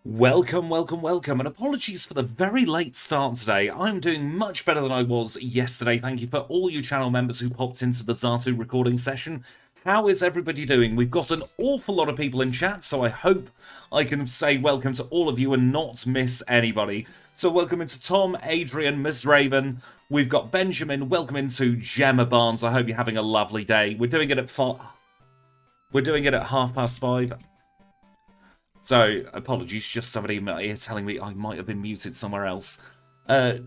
Welcome, welcome, welcome, and apologies for the very late start today. I'm doing much better than I was yesterday. Thank you for all you channel members who popped into the Zatu recording session. How is everybody doing? We've got an awful lot of people in chat, so I hope I can say welcome to all of you and not miss anybody. So welcome into Tom, Adrian, Miss Raven. We've got Benjamin. Welcome into Gemma Barnes. I hope you're having a lovely day. We're doing it at 5:30. So, apologies, just somebody here telling me I might have been muted somewhere else. I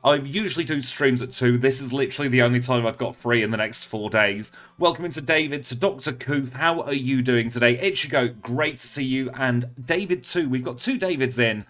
usually do streams at 2. This is literally the only time I've got free in the next 4 days. Welcome into David, to Dr. Koof. How are you doing today? Ichigo, great to see you. And David too. We've got 2 Davids in.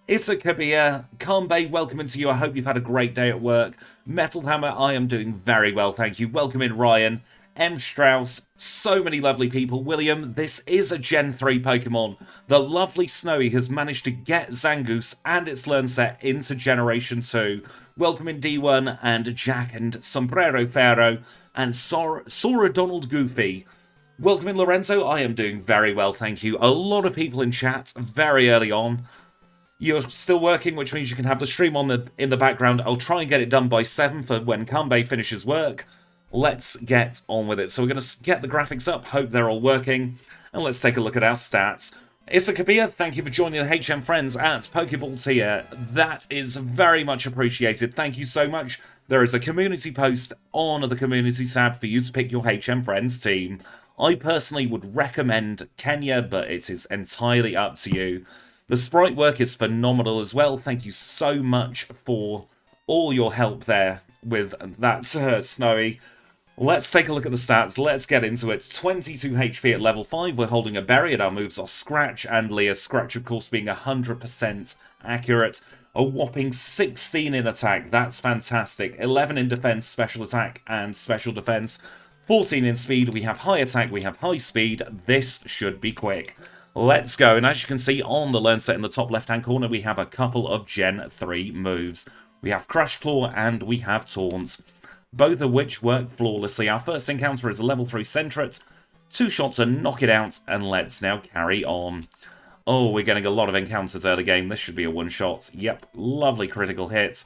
Issa Kabir, Kanbei, welcome into you. I hope you've had a great day at work. Metal Hammer, I am doing very well, thank you. Welcome in, Ryan. M. Strauss, so many lovely people. William, this is a Gen 3 Pokemon. The lovely Snowy has managed to get Zangoose and its learn set into Generation 2. Welcome in D1 and Jack and Sombrero Ferro and Sora Donald Goofy. Welcome in Lorenzo, I am doing very well, thank you. A lot of people in chat very early on. You're still working, which means you can have the stream on in the background. I'll try and get it done by 7 for when Kanbei finishes work. Let's get on with it. So we're going to get the graphics up, hope they're all working, and let's take a look at our stats. Issa Kabir, thank you for joining the HM Friends at Pokeball tier. That is very much appreciated. Thank you so much. There is a community post on the community tab for you to pick your HM Friends team. I personally would recommend Kenya, but it is entirely up to you. The sprite work is phenomenal as well. Thank you so much for all your help there with that, Snowy. Let's take a look at the stats. Let's get into it. 22 HP at level 5. We're holding a berry and our moves are Scratch and Leer. Scratch, of course, being 100% accurate. A whopping 16 in attack. That's fantastic. 11 in defense, special attack, and special defense. 14 in speed. We have high attack. We have high speed. This should be quick. Let's go. And as you can see on the learn set in the top left-hand corner, we have a couple of Gen 3 moves. We have Crush Claw and we have Taunt, both of which work flawlessly. Our first encounter is a level 3 Sentret. 2 shots to knock it out, and let's now carry on. Oh, we're getting a lot of encounters early game. This should be a one-shot. Yep, lovely critical hit.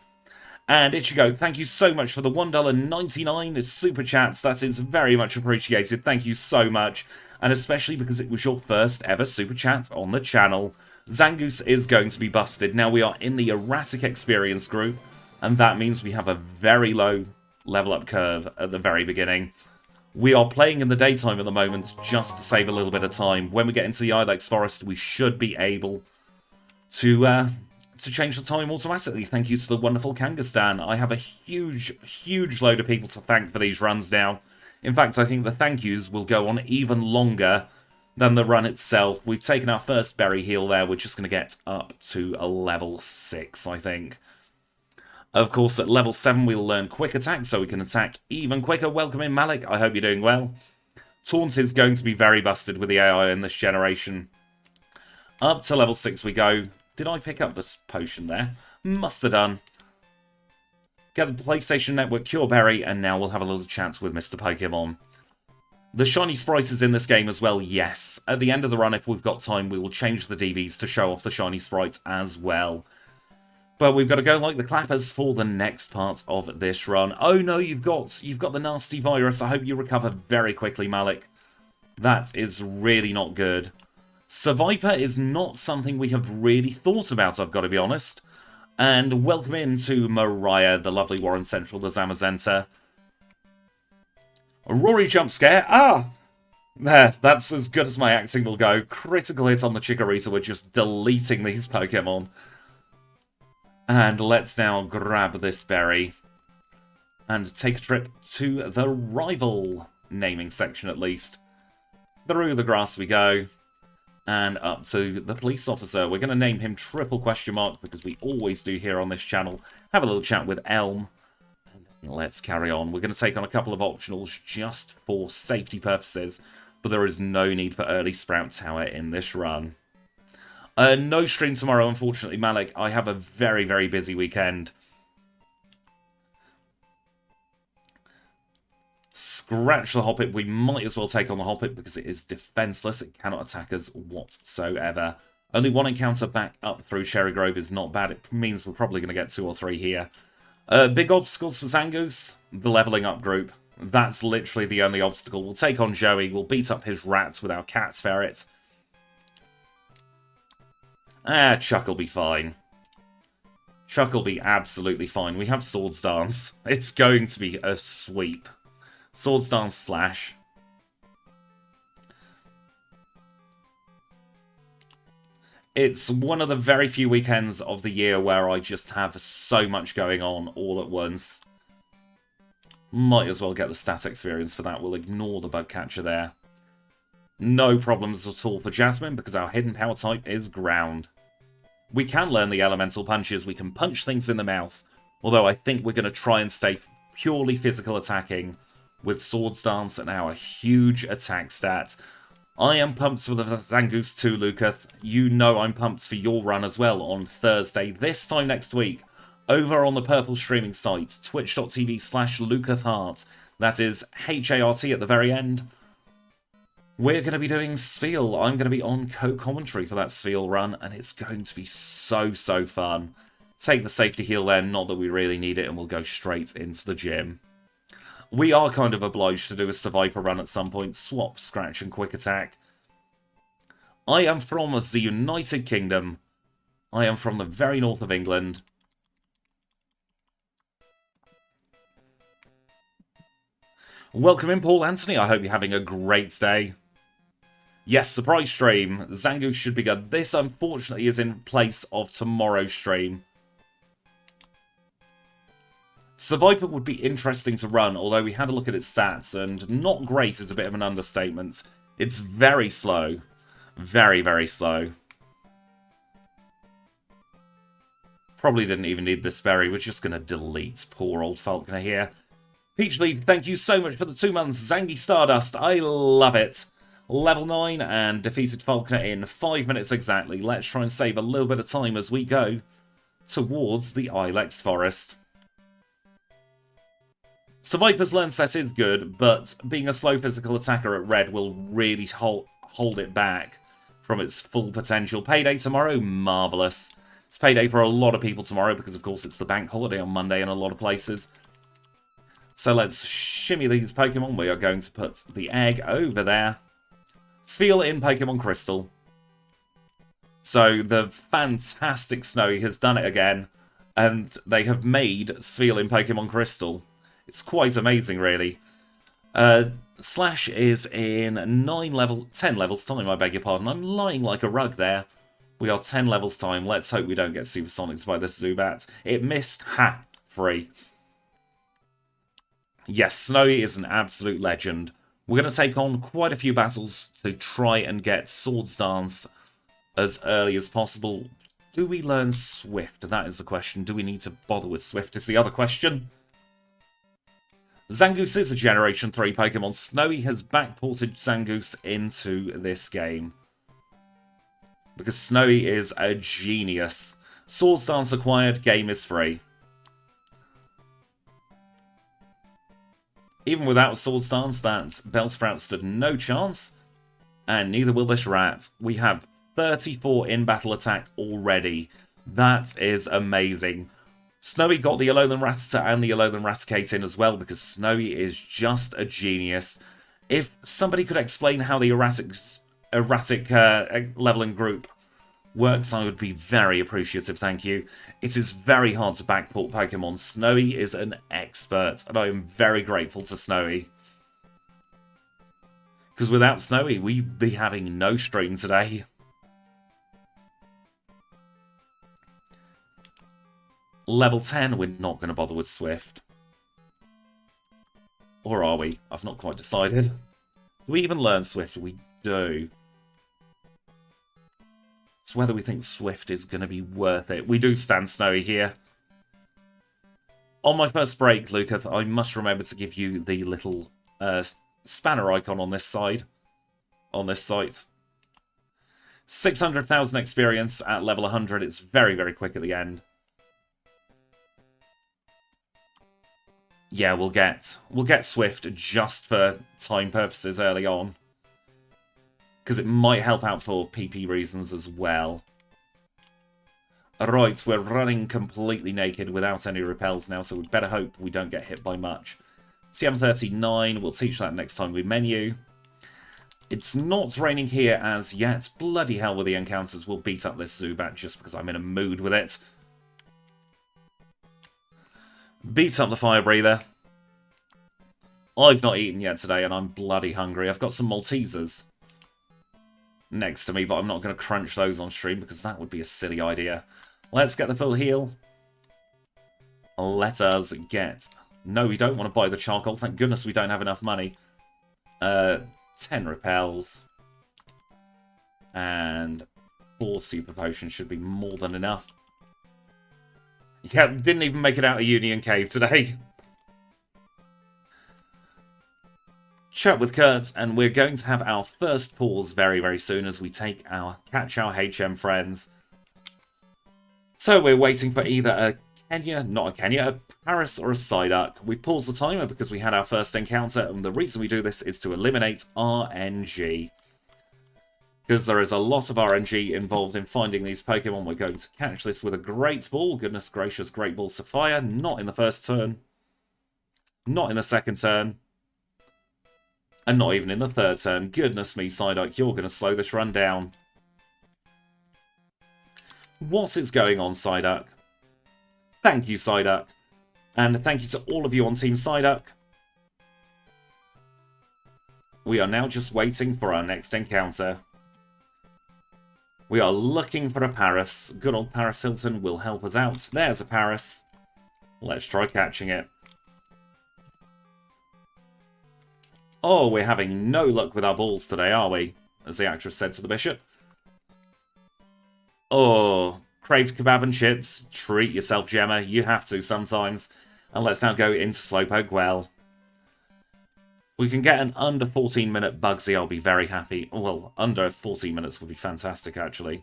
And Ichigo, thank you so much for the $1.99 super chats. That is very much appreciated. Thank you so much. And especially because it was your first ever super chat on the channel. Zangoose is going to be busted. Now we are in the erratic experience group, and that means we have a very low level up curve at the very beginning. We are playing in the daytime at the moment just to save a little bit of time. When we get into the Ilex Forest, we should be able to change the time automatically. Thank you to the wonderful Kangastan. I have a huge load of people to thank for these runs now. In fact, I think the thank yous will go on even longer than the run itself. We've taken our first berry heal there. We're just going to get up to a level 6, I think. Of course, at level 7, we'll learn Quick Attack, so we can attack even quicker. Welcome in, Malik. I hope you're doing well. Taunt is going to be very busted with the AI in this generation. Up to level 6 we go. Did I pick up this potion there? Must have done. Get the PlayStation Network Cure Berry, and now we'll have a little chance with Mr. Pokemon. The shiny sprite is in this game as well, yes. At the end of the run, if we've got time, we will change the DVs to show off the shiny sprite as well. But we've got to go like the clappers for the next part of this run. Oh no, you've got the nasty virus. I hope you recover very quickly, Malik. That is really not good. Survivor is not something we have really thought about, I've got to be honest. And welcome in to Mariah, the lovely Warren Central, the Zamazenta. A Rory jump scare. Ah! There, that's as good as my acting will go. Critical hit on the Chikorita. We're just deleting these Pokemon. And let's now grab this berry. And take a trip to the rival naming section at least. Through the grass we go. And up to the police officer. We're going to name him Triple Question Mark because we always do here on this channel. Have a little chat with Elm. Let's carry on. We're going to take on a couple of optionals just for safety purposes, but there is no need for early Sprout Tower in this run. No stream tomorrow, unfortunately, Malik. I have a very busy weekend. Scratch the Hoppip. We might as well take on the Hoppip because it is defenseless. It cannot attack us whatsoever. Only one encounter back up through Cherry Grove is not bad. It means we're probably going to get 2 or 3 here. Big obstacles for Zangoose. The leveling up group. That's literally the only obstacle. We'll take on Joey. We'll beat up his rats with our cat's ferret. Chuck will be fine. Chuck will be absolutely fine. We have Swords Dance. It's going to be a sweep. Swords Dance Slash. It's one of the very few weekends of the year where I just have so much going on all at once. Might as well get the stat experience for that. We'll ignore the bug catcher there. No problems at all for Jasmine because our hidden power type is ground. We can learn the elemental punches. We can punch things in the mouth. Although I think we're going to try and stay purely physical attacking with Swords Dance and our huge attack stat. I am pumped for the Zangoose 2, Lucas. You know I'm pumped for your run as well on Thursday, this time next week, over on the Purple streaming site, twitch.tv/LucasHart. That is HART at the very end. We're going to be doing Sfeel. I'm going to be on co-commentary for that Sfeel run, and it's going to be so fun. Take the safety heal there, not that we really need it, and we'll go straight into the gym. We are kind of obliged to do a Survivor run at some point. Swap, Scratch, and Quick Attack. I am from the United Kingdom. I am from the very north of England. Welcome in, Paul Anthony. I hope you're having a great day. Yes, surprise stream. Zangoose should be good. This, unfortunately, is in place of tomorrow's stream. Survivor would be interesting to run, although we had a look at its stats, and not great is a bit of an understatement. It's very slow. Very slow. Probably didn't even need this berry. We're just going to delete poor old Falconer here. Peachleaf, thank you so much for the 2 months. Zangy Stardust, I love it. Level 9 and defeated Falconer in 5 minutes exactly. Let's try and save a little bit of time as we go towards the Ilex Forest. Survivor's Learn set is good, but being a slow physical attacker at red will really hold it back from its full potential. Payday tomorrow, marvellous. It's payday for a lot of people tomorrow because, of course, it's the bank holiday on Monday in a lot of places. So let's shimmy these Pokemon. We are going to put the egg over there. Sfeel in Pokémon Crystal. So the fantastic Snowy has done it again, and they have made Sfeel in Pokémon Crystal. It's quite amazing, really. Slash is in 10 levels time, I beg your pardon. I'm lying like a rug there. We are 10 levels time. Let's hope we don't get supersonics by this Zubat. It missed. Ha! Free. Yes, Snowy is an absolute legend. We're going to take on quite a few battles to try and get Swords Dance as early as possible. Do we learn Swift? That is the question. Do we need to bother with Swift is the other question. Zangoose is a Generation 3 Pokemon. Snowy has backported Zangoose into this game. Because Snowy is a genius. Swords Dance acquired, game is free. Even without Swords Dance, that Bellsprout stood no chance. And neither will this rat. We have 34 in-battle attack already. That is amazing. Snowy got the Alolan Rattata and the Alolan Raticate in as well, because Snowy is just a genius. If somebody could explain how the erratic leveling group works, I would be very appreciative, thank you. It is very hard to backport Pokemon. Snowy is an expert, and I am very grateful to Snowy. Because without Snowy, we'd be having no stream today. Level 10, we're not going to bother with Swift. Or are we? I've not quite decided. Do we even learn Swift? We do. It's whether we think Swift is going to be worth it. We do stand Snowy here. On my first break, Lucas, I must remember to give you the little spanner icon on this side. On this site. 600,000 experience at level 100. It's very, very quick at the end. Yeah, we'll get Swift just for time purposes early on. because it might help out for PP reasons as well. Right, we're running completely naked without any repels now, so we better hope we don't get hit by much. CM39, we'll teach that next time we menu. It's not raining here as yet. Bloody hell with the encounters. We'll beat up this Zubat just because I'm in a mood with it. Beat up the fire breather. I've not eaten yet today and I'm bloody hungry. I've got some Maltesers next to me, but I'm not going to crunch those on stream because that would be a silly idea. Let's get the full heal. Let us get... No, we don't want to buy the charcoal. Thank goodness we don't have enough money. 10 repels. And 4 super potions should be more than enough. Yeah, didn't even make it out of Union Cave today. Chat with Kurt, and we're going to have our first pause very, very soon as we catch our HM friends. So we're waiting for either a Paris or a Psyduck. We paused the timer because we had our first encounter, and the reason we do this is to eliminate RNG. Because there is a lot of RNG involved in finding these Pokemon. We're going to catch this with a Great Ball. Goodness gracious, Great Ball Sapphire. Not in the first turn. Not in the second turn. And not even in the third turn. Goodness me, Psyduck, you're going to slow this run down. What is going on, Psyduck? Thank you, Psyduck. And thank you to all of you on Team Psyduck. We are now just waiting for our next encounter. We are looking for a Paris. Good old Paris Hilton will help us out. There's a Paris. Let's try catching it. Oh, we're having no luck with our balls today, are we? As the actress said to the bishop. Oh, craved kebab and chips. Treat yourself, Gemma. You have to sometimes. And let's now go into Slowpoke Well. We can get an under 14-minute Bugsy, I'll be very happy. Well, under 14 minutes would be fantastic, actually.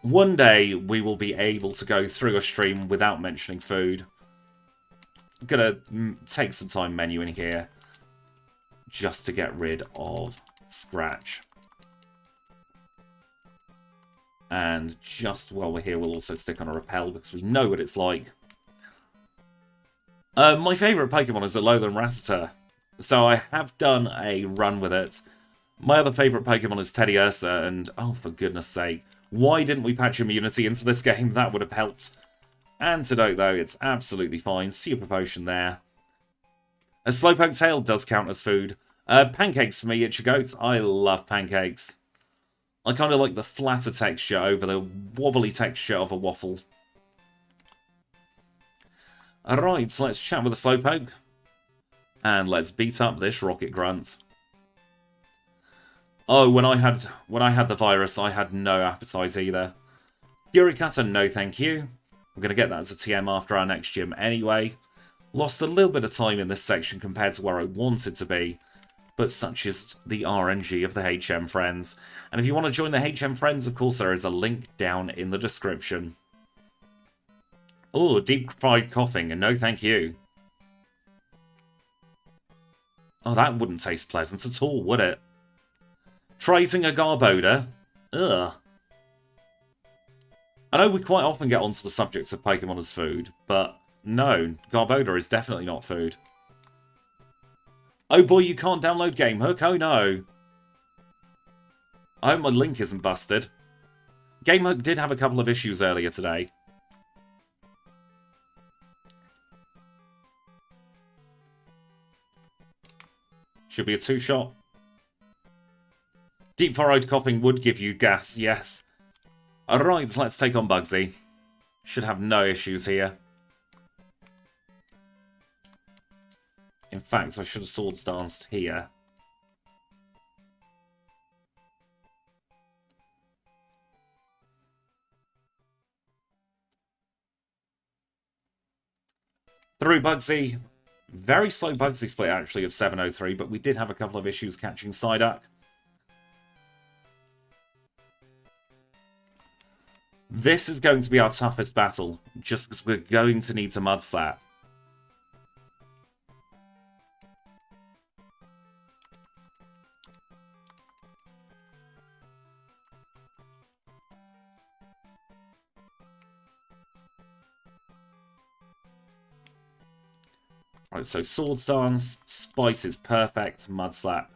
One day, we will be able to go through a stream without mentioning food. I'm gonna take some time menuing here. Just to get rid of Scratch. And just while we're here, we'll also stick on a Repel, because we know what it's like. My favourite Pokemon is Alolan Rattata, so I have done a run with it. My other favourite Pokemon is Teddiursa, and oh, for goodness sake, why didn't we patch immunity into this game? That would have helped. Antidote, though, it's absolutely fine. Super Potion there. A Slowpoke tail does count as food. Pancakes for me, Itchagoat. I love pancakes. I kind of like the flatter texture over the wobbly texture of a waffle. Alright, so let's chat with a Slowpoke. And let's beat up this Rocket Grunt. Oh, when I had the virus, I had no appetite either. Fury Cutter, no thank you. I'm going to get that as a TM after our next gym anyway. Lost a little bit of time in this section compared to where I wanted to be. But such is the RNG of the HM Friends. And if you want to join the HM Friends, of course, there is a link down in the description. Oh, deep fried coughing, and no thank you. Oh, that wouldn't taste pleasant at all, would it? Trading a Garbodor? Ugh. I know we quite often get onto the subject of Pokemon as food, but no, Garbodor is definitely not food. Oh boy, you can't download GameHook, oh no. I hope my link isn't busted. GameHook did have a couple of issues earlier today. Should be a 2-shot. Deep fried coughing would give you gas, yes. Alright, let's take on Bugsy. Should have no issues here. In fact, I should have Swords Danced here. Through Bugsy. Very slow Bugsy split, actually, of 703, but we did have a couple of issues catching Psyduck. This is going to be our toughest battle, just because we're going to need to Mud Slap. Right, so Sword Stance, Spice is perfect, Mud Slap.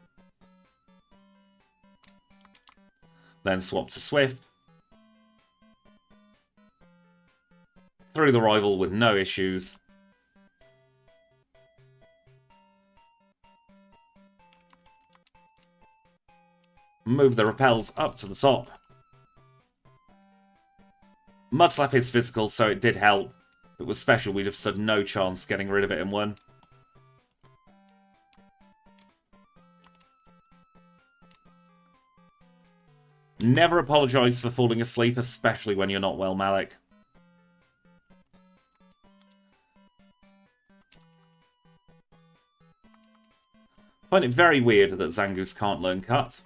Then swap to Swift. Through the rival with no issues. Move the repels up to the top. Mud Slap is physical, so it did help. If it was special, we'd have stood no chance getting rid of it in one. Never apologise for falling asleep, especially when you're not well, Malik. I find it very weird that Zangoose can't learn Cut.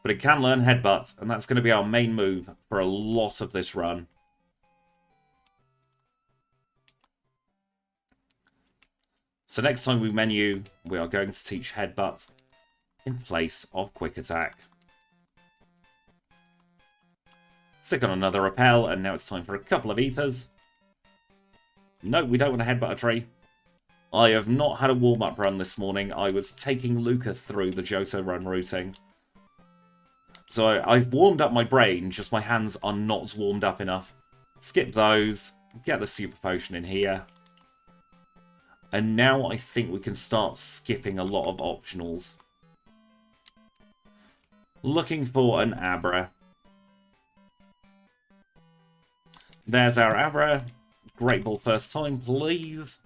But it can learn Headbutt, and that's going to be our main move for a lot of this run. So next time we menu, we are going to teach Headbutt in place of Quick Attack. Stick on another repel, and now it's time for a couple of ethers. No, we don't want to headbutt a tree. I have not had a warm-up run this morning. I was taking Luca through the Johto run routing. So I've warmed up my brain, just my hands are not warmed up enough. Skip those, get the Super Potion in here. And now I think we can start skipping a lot of optionals. Looking for an Abra. There's our Abra. Great Ball first time, please.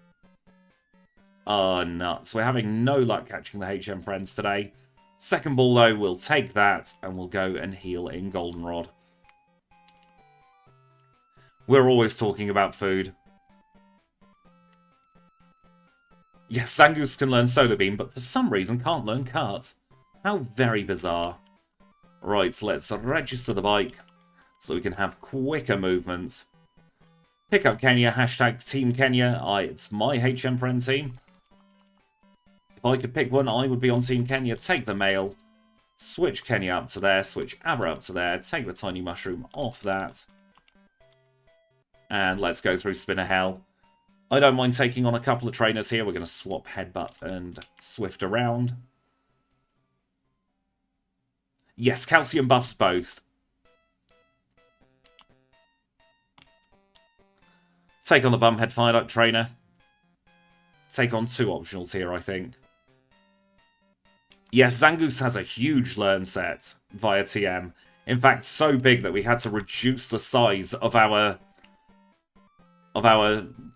Oh, nuts. We're having no luck catching the HM friends today. Second ball, though, we'll take that, and we'll go and heal in Goldenrod. We're always talking about food. Yes, Zangoose can learn Solar Beam, but for some reason can't learn Cut. How very bizarre. Right, so let's register the bike, so we can have quicker movement. Pick up Kenya, hashtag Team Kenya. It's my HM friend team. If I could pick one, I would be on Team Kenya. Take the male, switch Kenya up to there, switch Abra up to there, take the tiny mushroom off that. And let's go through Spinner Hell. I don't mind taking on a couple of trainers here. We're going to swap Headbutt and Swift around. Yes, calcium buffs both. Take on the Bumhead Fireduck trainer. Take on two optionals here, I think. Yes, Zangoose has a huge learn set via TM. In fact, so big that we had to reduce the size of our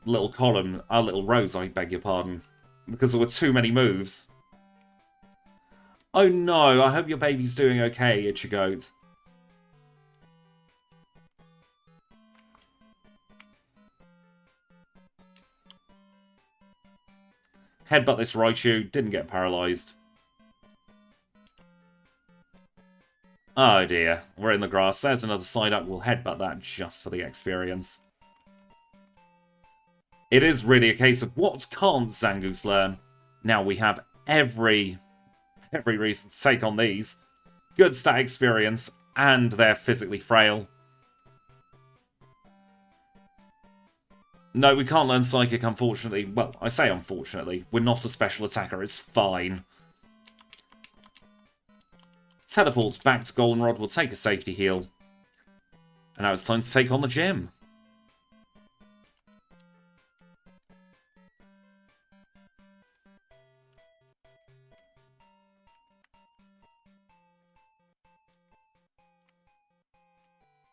little column, our little rows, I beg your pardon, because there were too many moves. Oh no, I hope your baby's doing okay, Ichigoat. Headbutt this Raichu, didn't get paralysed. Oh dear, we're in the grass. There's another side up. We'll headbutt that just for the experience. It is really a case of what can't Zangoose learn? Now we have every reason to take on these. Good stat experience, and they're physically frail. No, we can't learn Psychic, unfortunately. Well, I say unfortunately. We're not a special attacker, it's fine. Teleports back to Goldenrod, we'll take a safety heal. And now it's time to take on the gym.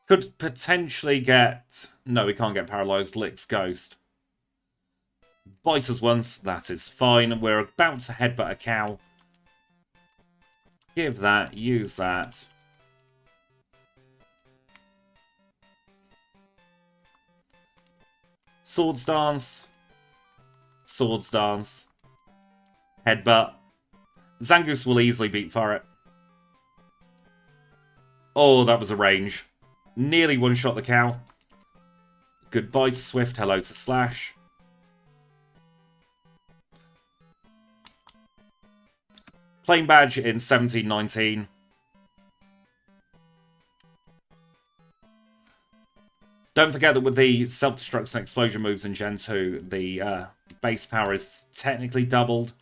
Could potentially get... No, we can't get paralysed. Lick's Ghost. Bite us once. That is fine. We're about to headbutt a cow. Give that. Use that. Swords Dance. Swords Dance. Headbutt. Zangoose will easily beat for it. Oh, that was a range. Nearly one-shot the cow. Goodbye to Swift, hello to Slash. Plain badge in 1719. Don't forget that with the self-destructs and explosion moves in Gen 2, the base power is technically doubled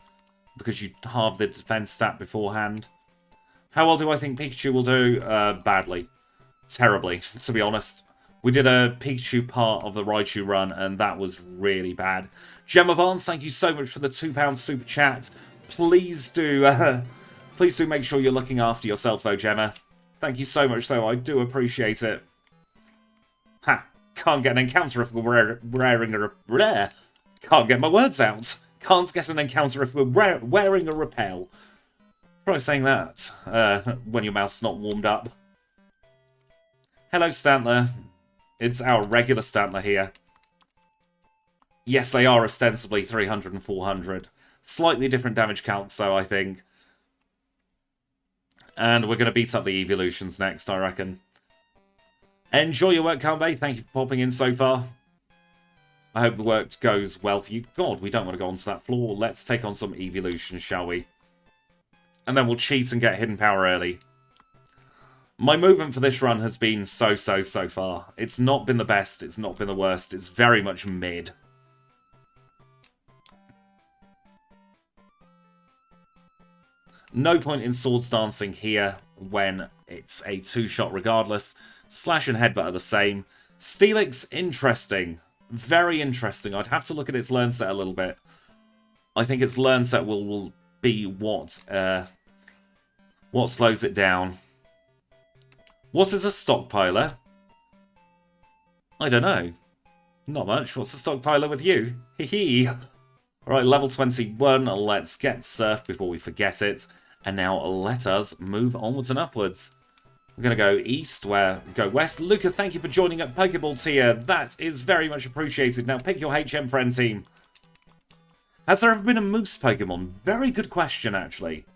because you halve the defense stat beforehand. How well do I think Pikachu will do? Badly. Terribly, to be honest. We did a Pikachu part of the Raichu run, and that was really bad. Gemma Barnes, thank you so much for the £2 super chat. Please do make sure you're looking after yourself, though, Gemma. Thank you so much, though. I do appreciate it. Ha! Can't get an encounter if we're wearing a rare. Can't get my words out. Can't get an encounter if we're wearing a repel. Try saying that when your mouth's not warmed up. Hello, Stantler. It's our regular Stantler here. Yes, they are ostensibly 300 and 400. Slightly different damage counts, though, I think. And we're going to beat up the evolutions next, I reckon. Enjoy your work, Kanbei. Thank you for popping in so far. I hope the work goes well for you. God, we don't want to go onto that floor. Let's take on some evolutions, shall we? And then we'll cheat and get hidden power early. My movement for this run has been so far. It's not been the best. It's not been the worst. It's very much mid. No point in swords dancing here when it's a two-shot regardless. Slash and headbutt are the same. Steelix, interesting. Very interesting. I'd have to look at its learn set a little bit. I think its learn set will be what slows it down. What is a stockpiler? I don't know. Not much. What's a stockpiler with you? Hee hee. Alright, level 21. Let's get Surf before we forget it. And now let us move onwards and upwards. We're going to go east, go west. Luca, thank you for joining up Pokeball tier. That is very much appreciated. Now pick your HM friend team. Has there ever been a moose Pokemon? Very good question, actually.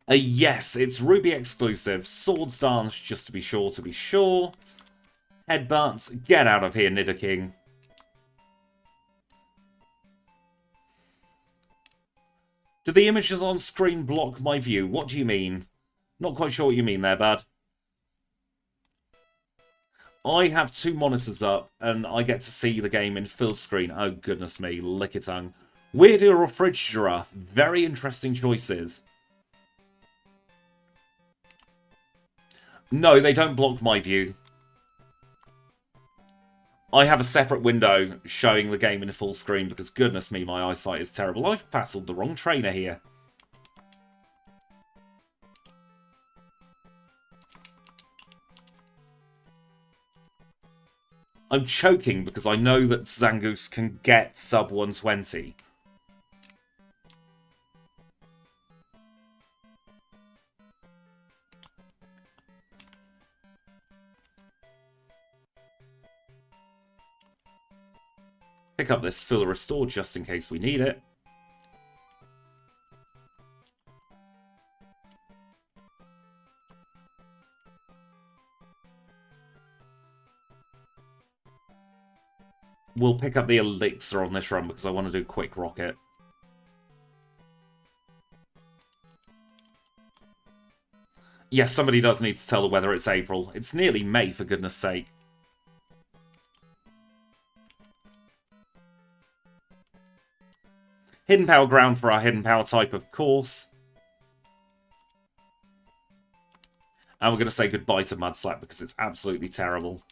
Yes, it's Ruby exclusive. Swords Dance, just to be sure. Headbutts, get out of here, Nidoking. Do the images on screen block my view? What do you mean? Not quite sure what you mean there, bud. I have two monitors up, and I get to see the game in full screen. Oh, goodness me, lick it tongue. Weird or Fridge Giraffe. Very interesting choices. No, they don't block my view. I have a separate window showing the game in full screen because, goodness me, my eyesight is terrible. I've battled the wrong trainer here. I'm choking because I know that Zangoose can get sub 120. Pick up this full restore just in case we need it. We'll pick up the elixir on this run because I want to do quick rocket. Yes, somebody does need to tell the weather it's April. It's nearly May, for goodness sake. Hidden Power Ground for our Hidden Power type, of course. And we're going to say goodbye to Mudslap because it's absolutely terrible.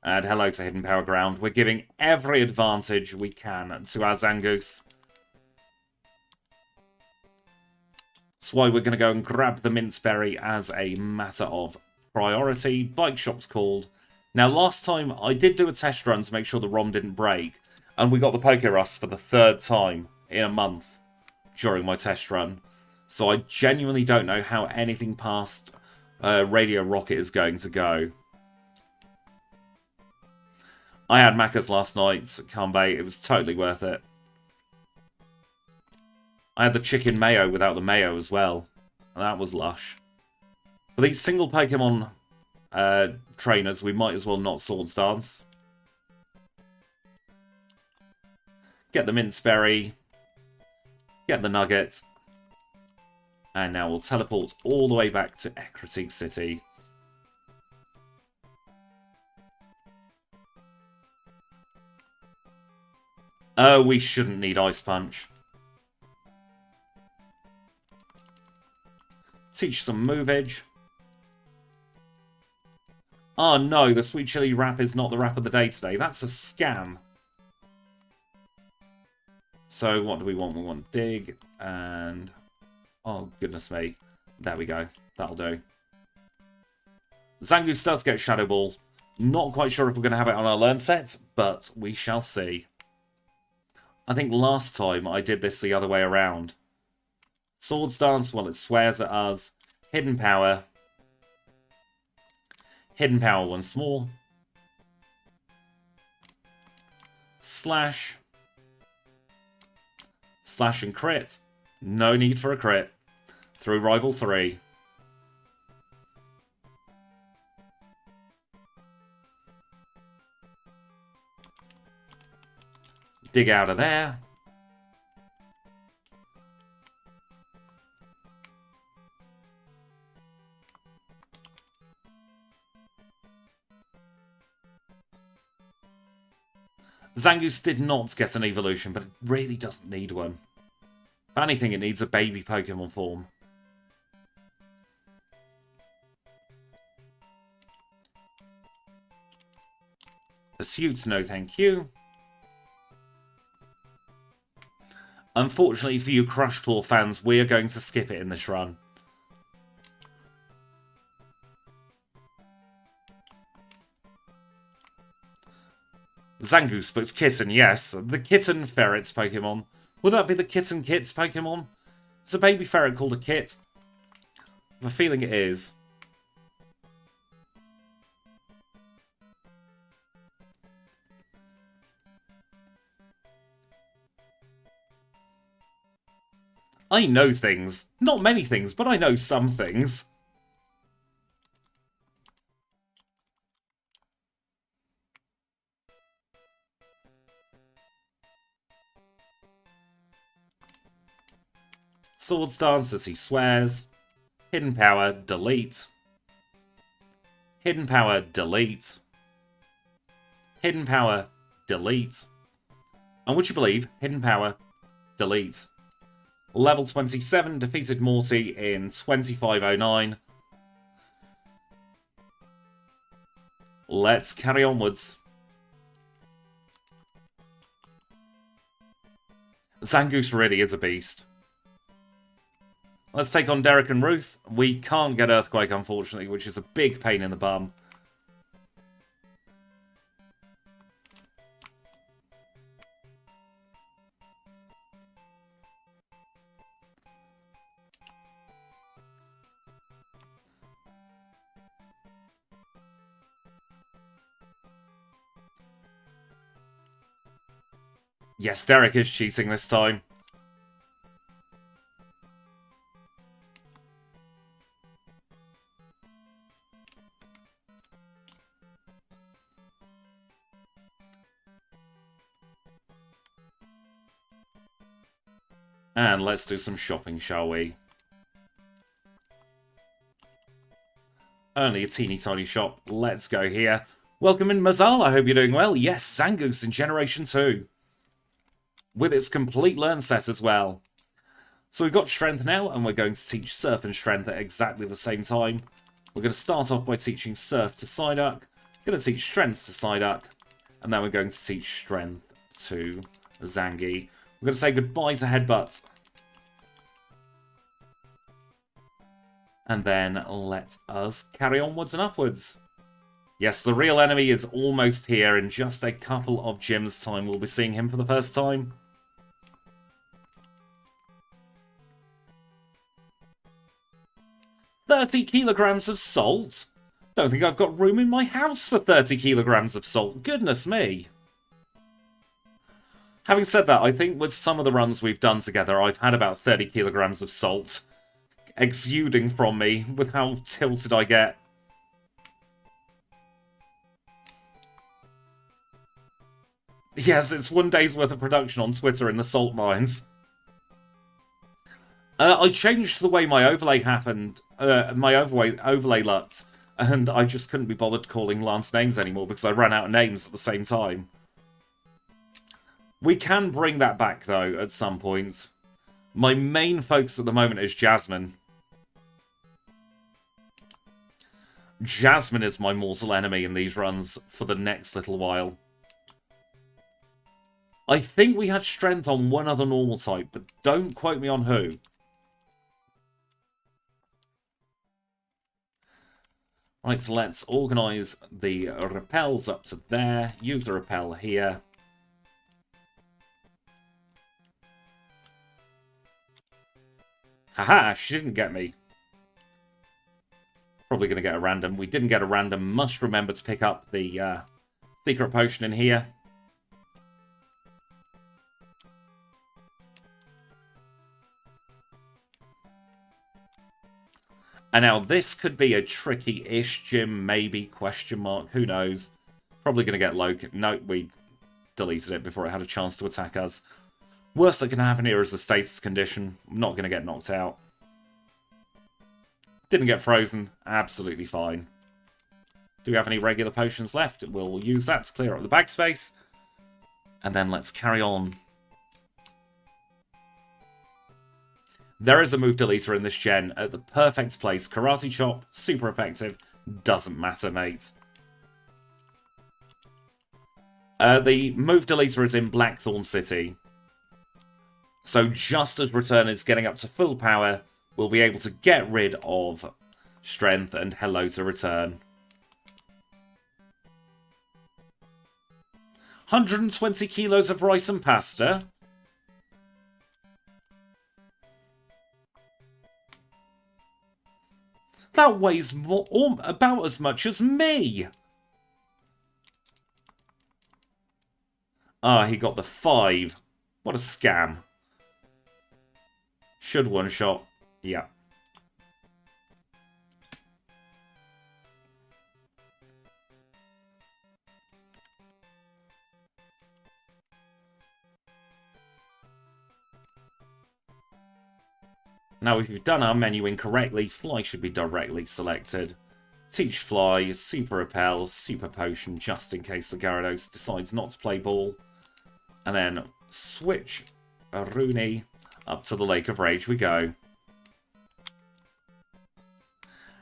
And hello to Hidden Power Ground. We're giving every advantage we can to our Zangoose. That's why we're going to go and grab the Minceberry as a matter of priority. Bike shop's called. Now, last time I did do a test run to make sure the ROM didn't break. And we got the Pokerus for the third time in a month during my test run. So I genuinely don't know how anything past Radio Rocket is going to go. I had Macca's last night at Kanbei. It was totally worth it. I had the chicken mayo without the mayo as well. And that was lush. For these single Pokemon trainers, we might as well not Swords Dance. Get the Minceberry. Get the Nuggets. And now we'll teleport all the way back to Ecruteak City. Oh, we shouldn't need Ice Punch. Teach some movage. Oh no, the Sweet Chili rap is not the rap of the day today. That's a scam. So what do we want? We want dig and... oh, goodness me. There we go. That'll do. Zangoose does get Shadow Ball. Not quite sure if we're going to have it on our learn set, but we shall see. I think last time I did this the other way around. Swords Dance while it swears at us. Hidden Power. Hidden Power once more. Slash. Slash and crit. No need for a crit. Through Rival 3. Dig out of there. Zangoose did not get an evolution, but it really doesn't need one. If anything, it needs a baby Pokemon form. Pursuits, no thank you. Unfortunately for you Crush Claw fans, we are going to skip it in this run. Zangoose, but it's Kitten, yes. The Kitten Ferret's Pokemon. Would that be the Kitten Kit's Pokemon? It's a baby ferret called a Kit. I have a feeling it is. I know things. Not many things, but I know some things. Swords Dance as he swears. Hidden Power, delete. Hidden Power, delete. Hidden Power, delete. And would you believe, Hidden Power, delete. Level 27, defeated Morty in 2509. Let's carry onwards. Zangoose really is a beast. Let's take on Derek and Ruth. We can't get Earthquake, unfortunately, which is a big pain in the bum. Yes, Derek is cheating this time. And let's do some shopping, shall we? Only a teeny tiny shop. Let's go here. Welcome in, Mazal. I hope you're doing well. Yes, Zangoose in Generation 2. With its complete learn set as well. So we've got Strength now, and we're going to teach Surf and Strength at exactly the same time. We're going to start off by teaching Surf to Psyduck. Going to teach Strength to Psyduck. And then we're going to teach Strength to Zangy. We're going to say goodbye to Headbutt. And then let us carry onwards and upwards. Yes, the real enemy is almost here. In just a couple of gyms' time, we'll be seeing him for the first time. $30 kilograms of salt? Don't think I've got room in my house for 30 kilograms of salt. Goodness me. Having said that, I think with some of the runs we've done together, I've had about 30 kilograms of salt exuding from me with how tilted I get. Yes, it's one day's worth of production on Twitter in the salt mines. I changed the way my overlay happened, my overlay looked, and I just couldn't be bothered calling Lance names anymore because I ran out of names at the same time. We can bring that back, though, at some point. My main focus at the moment is Jasmine. Jasmine is my mortal enemy in these runs for the next little while. I think we had strength on one other normal type, but don't quote me on who. Right, so let's organise the repels up to there. Use the repel here. Haha, she didn't get me. Probably going to get a random. We didn't get a random. Must remember to pick up the secret potion in here. And now this could be a tricky-ish gym, maybe, question mark, who knows. Probably going to get low. No, we deleted it before it had a chance to attack us. Worst that can happen here is a status condition. I'm not going to get knocked out. Didn't get frozen. Absolutely fine. Do we have any regular potions left? We'll use that to clear up the backspace. And then let's carry on. There is a move deleter in this gen at the perfect place. Karate Chop, super effective. Doesn't matter, mate. The move deleter is in Blackthorn City. So just as Return is getting up to full power, we'll be able to get rid of Strength and hello to Return. 120 kilos of rice and pasta. That weighs about as much as me. Ah, he got the 5. What a scam. Should one-shot. Yeah. Now, if you've done our menu incorrectly, Fly should be directly selected. Teach Fly, Super Repel, Super Potion, just in case the Gyarados decides not to play ball. And then switch Rooney up to the Lake of Rage we go.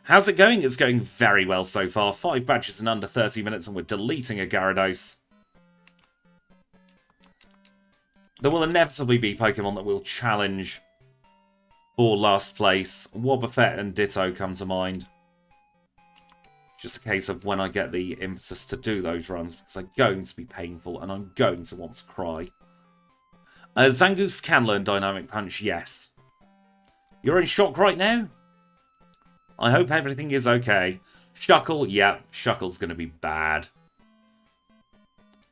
How's it going? It's going very well so far. 5 badges in under 30 minutes and we're deleting a Gyarados. There will inevitably be Pokemon that will challenge for last place. Wobbuffet and Ditto come to mind. Just a case of when I get the impetus to do those runs, because they're going to be painful and I'm going to want to cry. Zangoose can learn Dynamic Punch, yes. You're in shock right now? I hope everything is okay. Shuckle, yeah, Shuckle's going to be bad.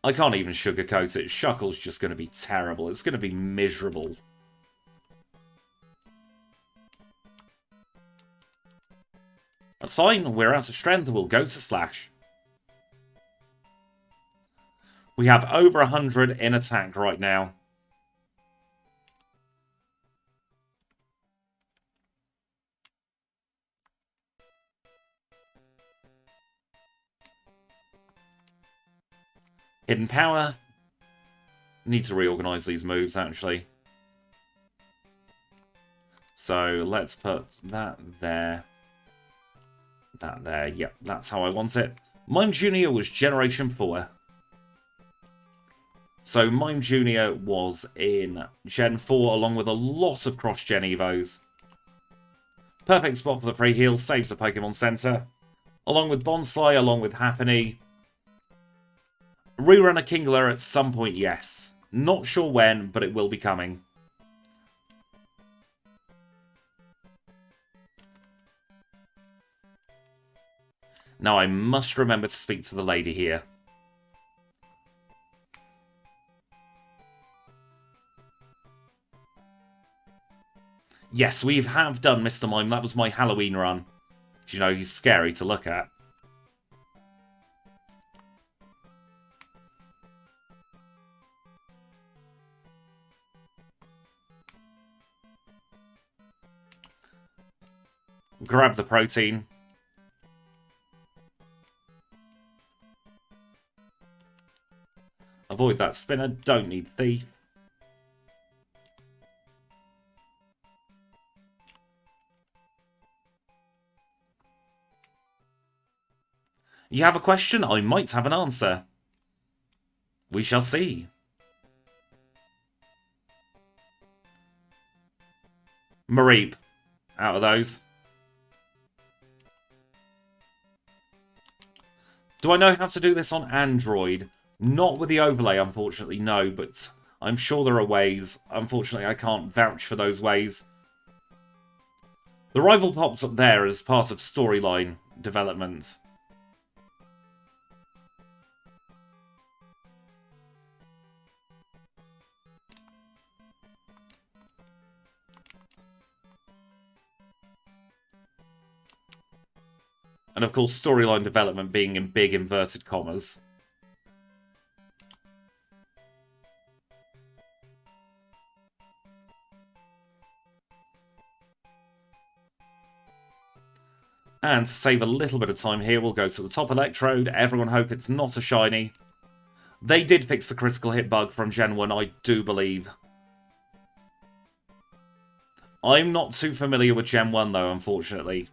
I can't even sugarcoat it. Shuckle's just going to be terrible. It's going to be miserable. That's fine, we're out of strength, we'll go to Slash. We have over 100 in attack right now. Hidden Power. Need to reorganize these moves, actually. So let's put that there. That there, yep, that's how I want it. Mime Jr. was Generation 4. So Mime Jr. was in Gen 4 along with a lot of cross-gen Evos. Perfect spot for the free heal, saves the Pokemon Center. Along with Bonsai, along with Happiny. Rerun a Kingler at some point, yes. Not sure when, but it will be coming. Now I must remember to speak to the lady here. Yes, we have done Mr. Mime. That was my Halloween run. You know, he's scary to look at. Grab the protein. Avoid that spinner. Don't need thief. You have a question? I might have an answer. We shall see. Mareep. Out of those. Do I know how to do this on Android? Not with the overlay, unfortunately, no, but I'm sure there are ways. Unfortunately, I can't vouch for those ways. The rival pops up there as part of storyline development. And of course, storyline development being in big inverted commas. And to save a little bit of time here, we'll go to the top electrode. Everyone hope it's not a shiny. They did fix the critical hit bug from Gen 1, I do believe. I'm not too familiar with Gen 1, though, unfortunately.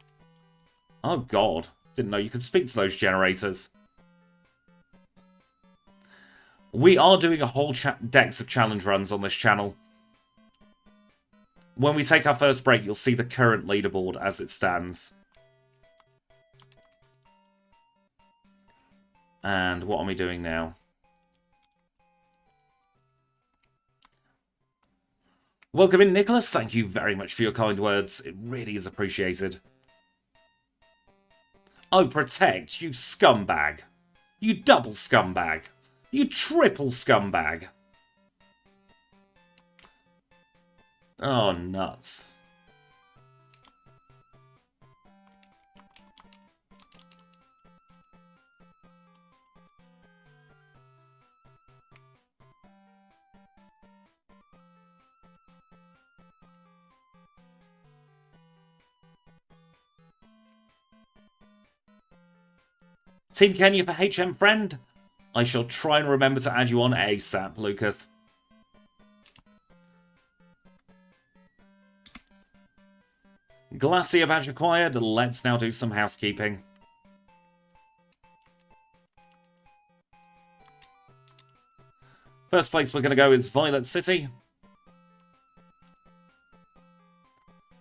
Oh, God. Didn't know you could speak to those generators. We are doing a whole decks of challenge runs on this channel. When we take our first break, you'll see the current leaderboard as it stands. And what are we doing now? Welcome in, Nicholas. Thank you very much for your kind words. It really is appreciated. Oh, protect, you scumbag. You double scumbag. You triple scumbag. Oh, nuts. Team Kenya for HM Friend. I shall try and remember to add you on ASAP, Lucas. Glacier badge acquired. Let's now do some housekeeping. First place we're going to go is Violet City.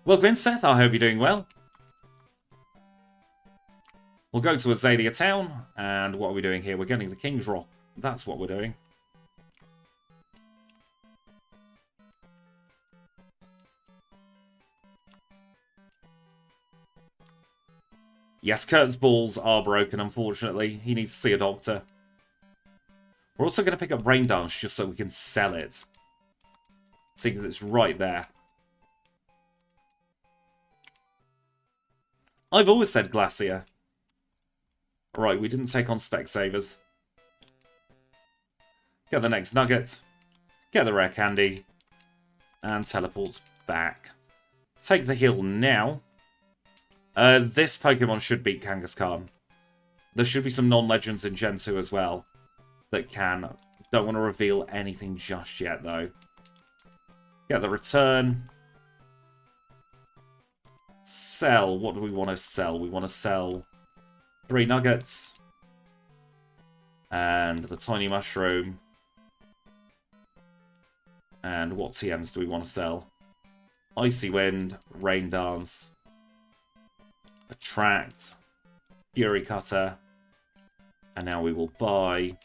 Welcome in, Seth. I hope you're doing well. We'll go to Azalea Town, and what are we doing here? We're getting the King's Rock. That's what we're doing. Yes, Kurt's balls are broken, unfortunately. He needs to see a doctor. We're also going to pick up Rain Dance just so we can sell it. Seeing as it's right there. I've always said Glacier. Right, we didn't take on Specsavers. Get the next nugget. Get the rare candy. And teleports back. Take the heal now. This Pokemon should beat Kangaskhan. There should be some non-legends in Gen 2 as well. That can. Don't want to reveal anything just yet, though. Get the return. Sell. What do we want to sell? We want to sell 3 nuggets. And the tiny mushroom. And what TMs do we want to sell? Icy Wind, Rain Dance, Attract, Fury Cutter. And now we will buy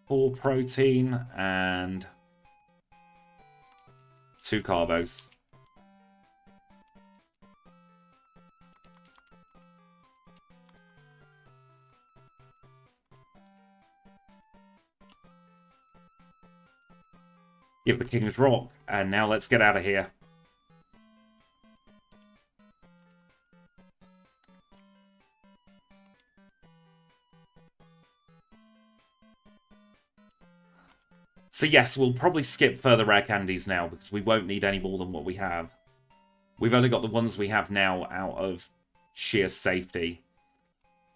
4 protein and 2 carbos. Give the King's Rock, and now let's get out of here. So yes, we'll probably skip further rare candies now, because we won't need any more than what we have. We've only got the ones we have now out of sheer safety.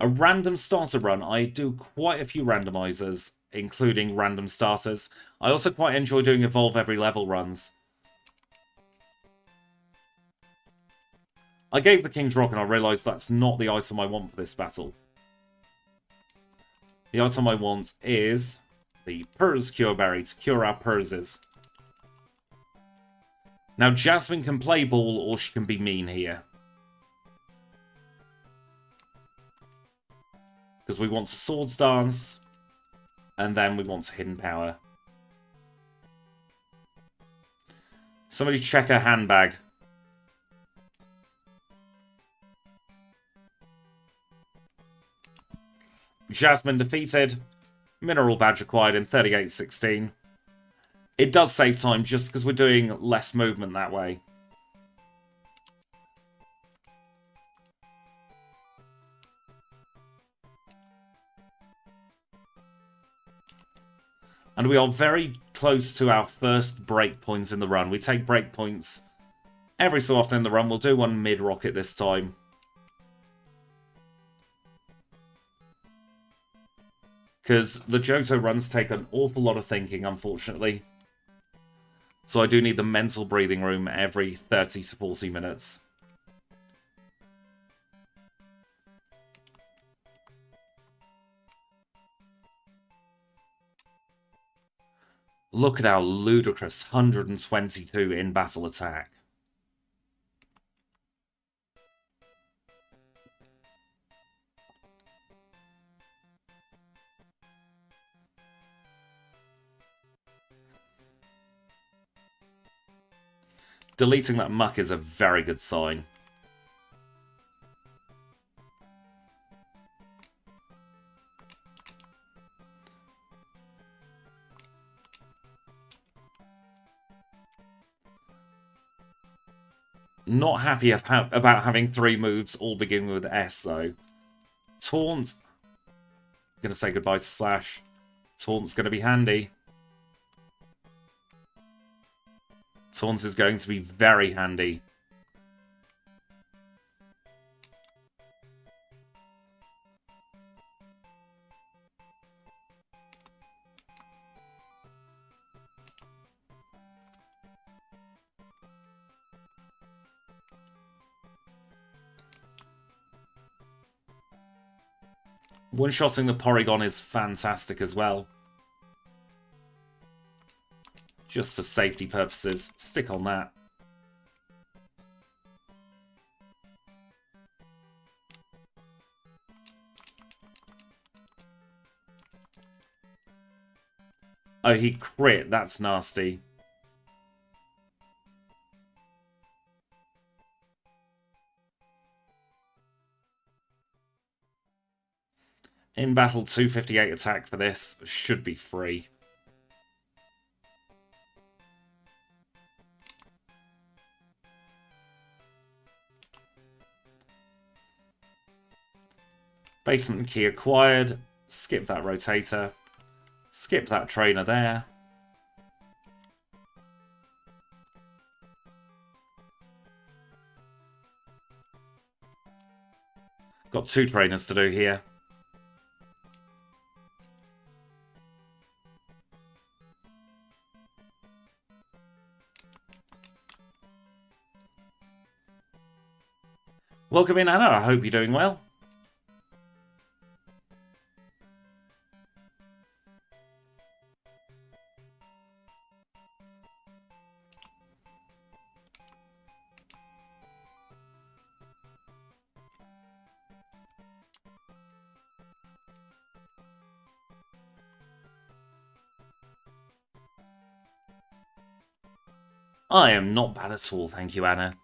A random starter run. I do quite a few randomizers, including random starters. I also quite enjoy doing evolve every level runs. I gave the King's Rock and I realised that's not the item I want for this battle. The item I want is the Purrs Cure Berry to cure our Purses. Now, Jasmine can play ball or she can be mean here. Because we want to Swords Dance, and then we want to Hidden Power. Somebody check her handbag. Jasmine defeated. Mineral badge acquired in 38:16. It does save time just because we're doing less movement that way. And we are very close to our first breakpoints in the run. We take breakpoints every so often in the run. We'll do one mid-rocket this time. Because the Johto runs take an awful lot of thinking, unfortunately. So I do need the mental breathing room every 30 to 40 minutes. Look at our ludicrous 122 in battle attack. Deleting that muck is a very good sign. Not happy about having 3 moves all beginning with S, though. Taunt. Gonna say goodbye to Slash. Taunt's gonna be handy. Taunt is going to be very handy. One-shotting the Porygon is fantastic as well. Just for safety purposes, stick on that. Oh, he crit. That's nasty. In battle, 258 attack for this. Should be free. Basement key acquired. Skip that rotator. Skip that trainer there. Got 2 trainers to do here. Welcome in, Anna. I hope you're doing well. I am not bad at all, thank you, Anna.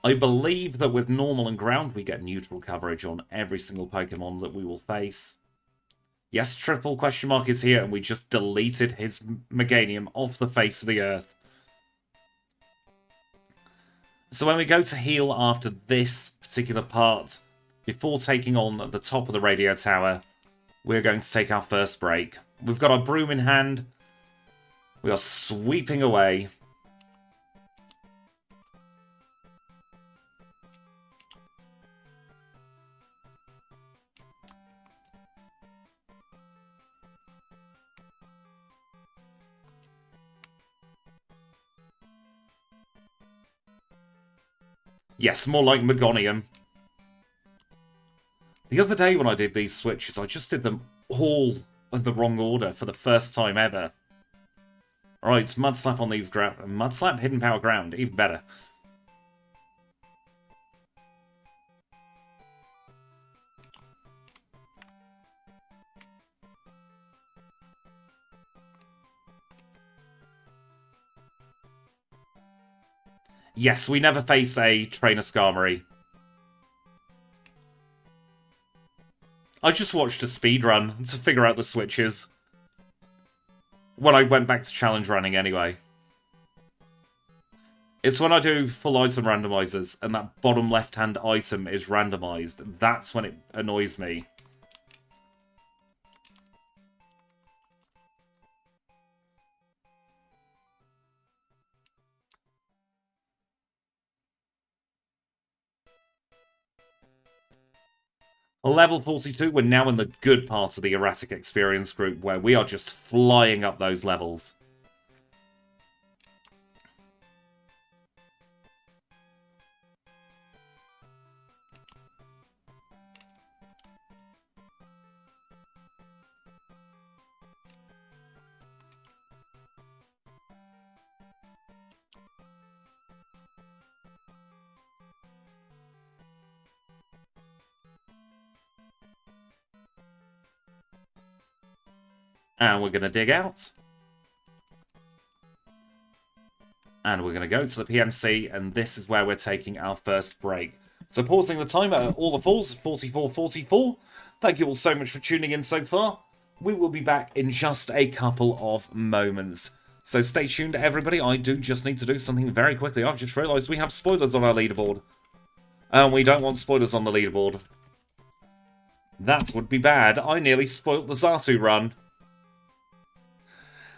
I believe that with normal and ground, we get neutral coverage on every single Pokemon that we will face. Yes, triple question mark is here, and we just deleted his Meganium off the face of the earth. So when we go to heal after this particular part, before taking on the top of the radio tower, we're going to take our first break. We've got our broom in hand. We are sweeping away. Yes, more like Megonium. The other day when I did these switches, I just did them all in the wrong order for the first time ever. Alright, Mud Slap on these ground. Mud Slap, Hidden Power Ground, even better. Yes, we never face a Trainer Skarmory. I just watched a speedrun to figure out the switches. When I went back to challenge running anyway. It's when I do full item randomizers and that bottom left-hand item is randomized. That's when it annoys me. Level 42, we're now in the good part of the erratic experience group where we are just flying up those levels. And we're going to dig out. And we're going to go to the PMC, and this is where we're taking our first break. So pausing the timer at all the falls, 44:44. Thank you all so much for tuning in so far. We will be back in just a couple of moments. So stay tuned, everybody. I do just need to do something very quickly. I've just realised we have spoilers on our leaderboard. And we don't want spoilers on the leaderboard. That would be bad. I nearly spoilt the Xatu run.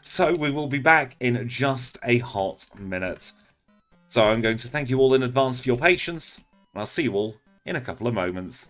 So we will be back in just a hot minute. So I'm going to thank you all in advance for your patience, and I'll see you all in a couple of moments.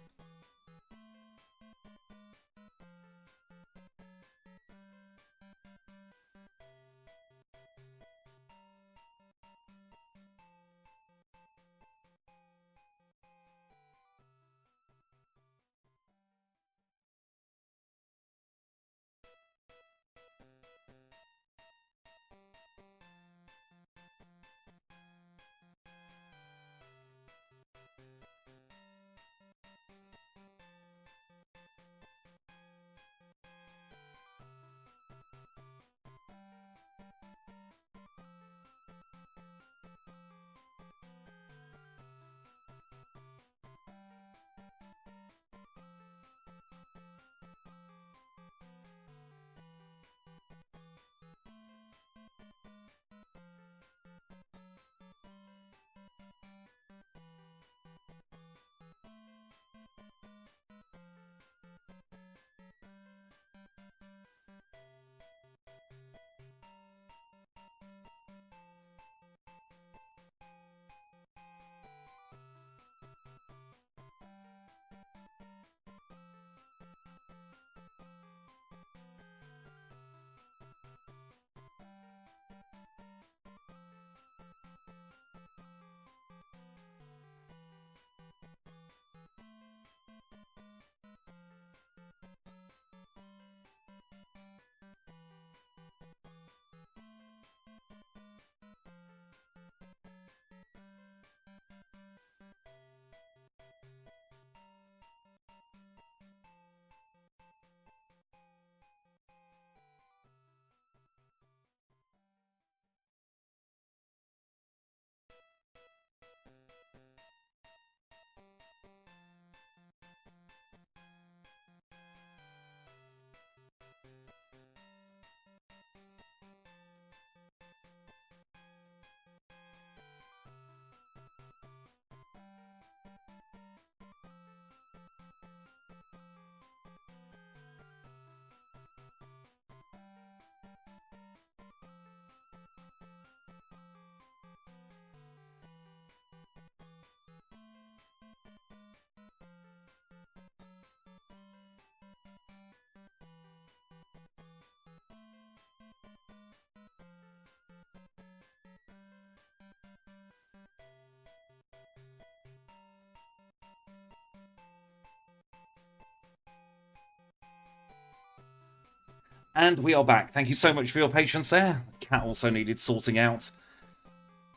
And we are back. Thank you so much for your patience there. The cat also needed sorting out.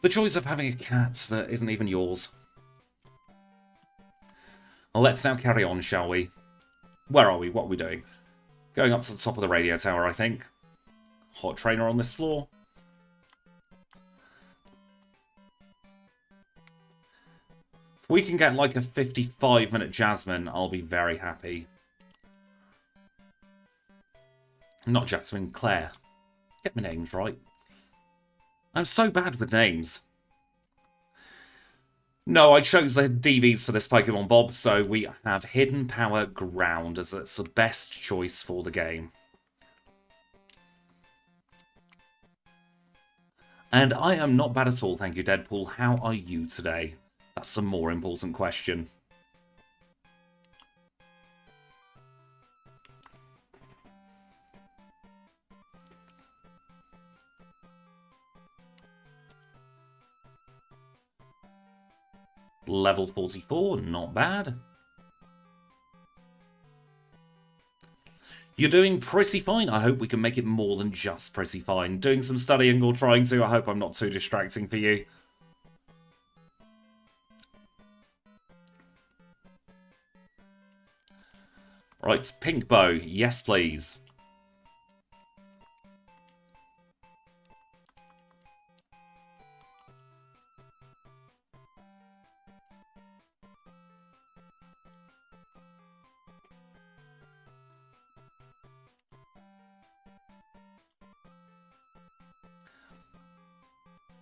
The joys of having a cat that isn't even yours. Well, let's now carry on, shall we? Where are we? What are we doing? Going up to the top of the radio tower, I think. Hot trainer on this floor. If we can get like a 55-minute Jasmine, I'll be very happy. Not Jasmine, Claire. Get my names right. I'm so bad with names. No, I chose the DVs for this Pokemon Bob, so we have Hidden Power Ground as it's the best choice for the game. And I am not bad at all, thank you, Deadpool. How are you today? That's the more important question. Level 44, not bad. You're doing pretty fine. I hope we can make it more than just pretty fine. Doing some studying or trying to. I hope I'm not too distracting for you. Right, Pink Bow. Yes, please.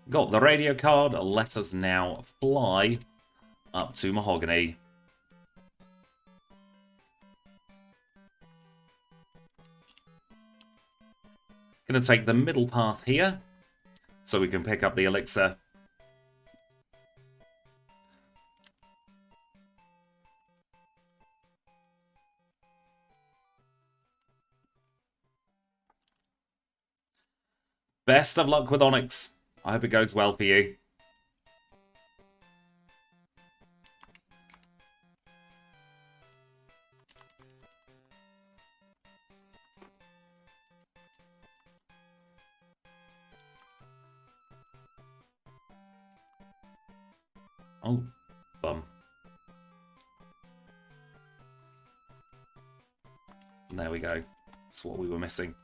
Got the radio card. Let us now fly up to Mahogany. Gonna take the middle path here, so we can pick up the elixir. Best of luck with Onyx. I hope it goes well for you. Oh, bum. There we go. That's what we were missing.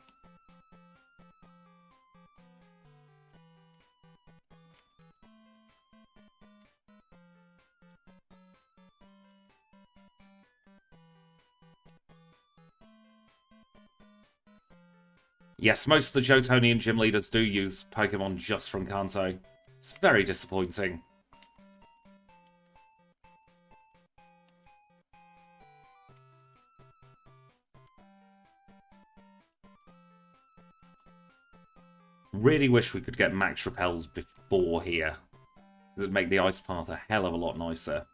Yes, most of the Jotonian gym leaders do use Pokemon just from Kanto. It's very disappointing. Really wish we could get Max Repels before here. It would make the ice path a hell of a lot nicer.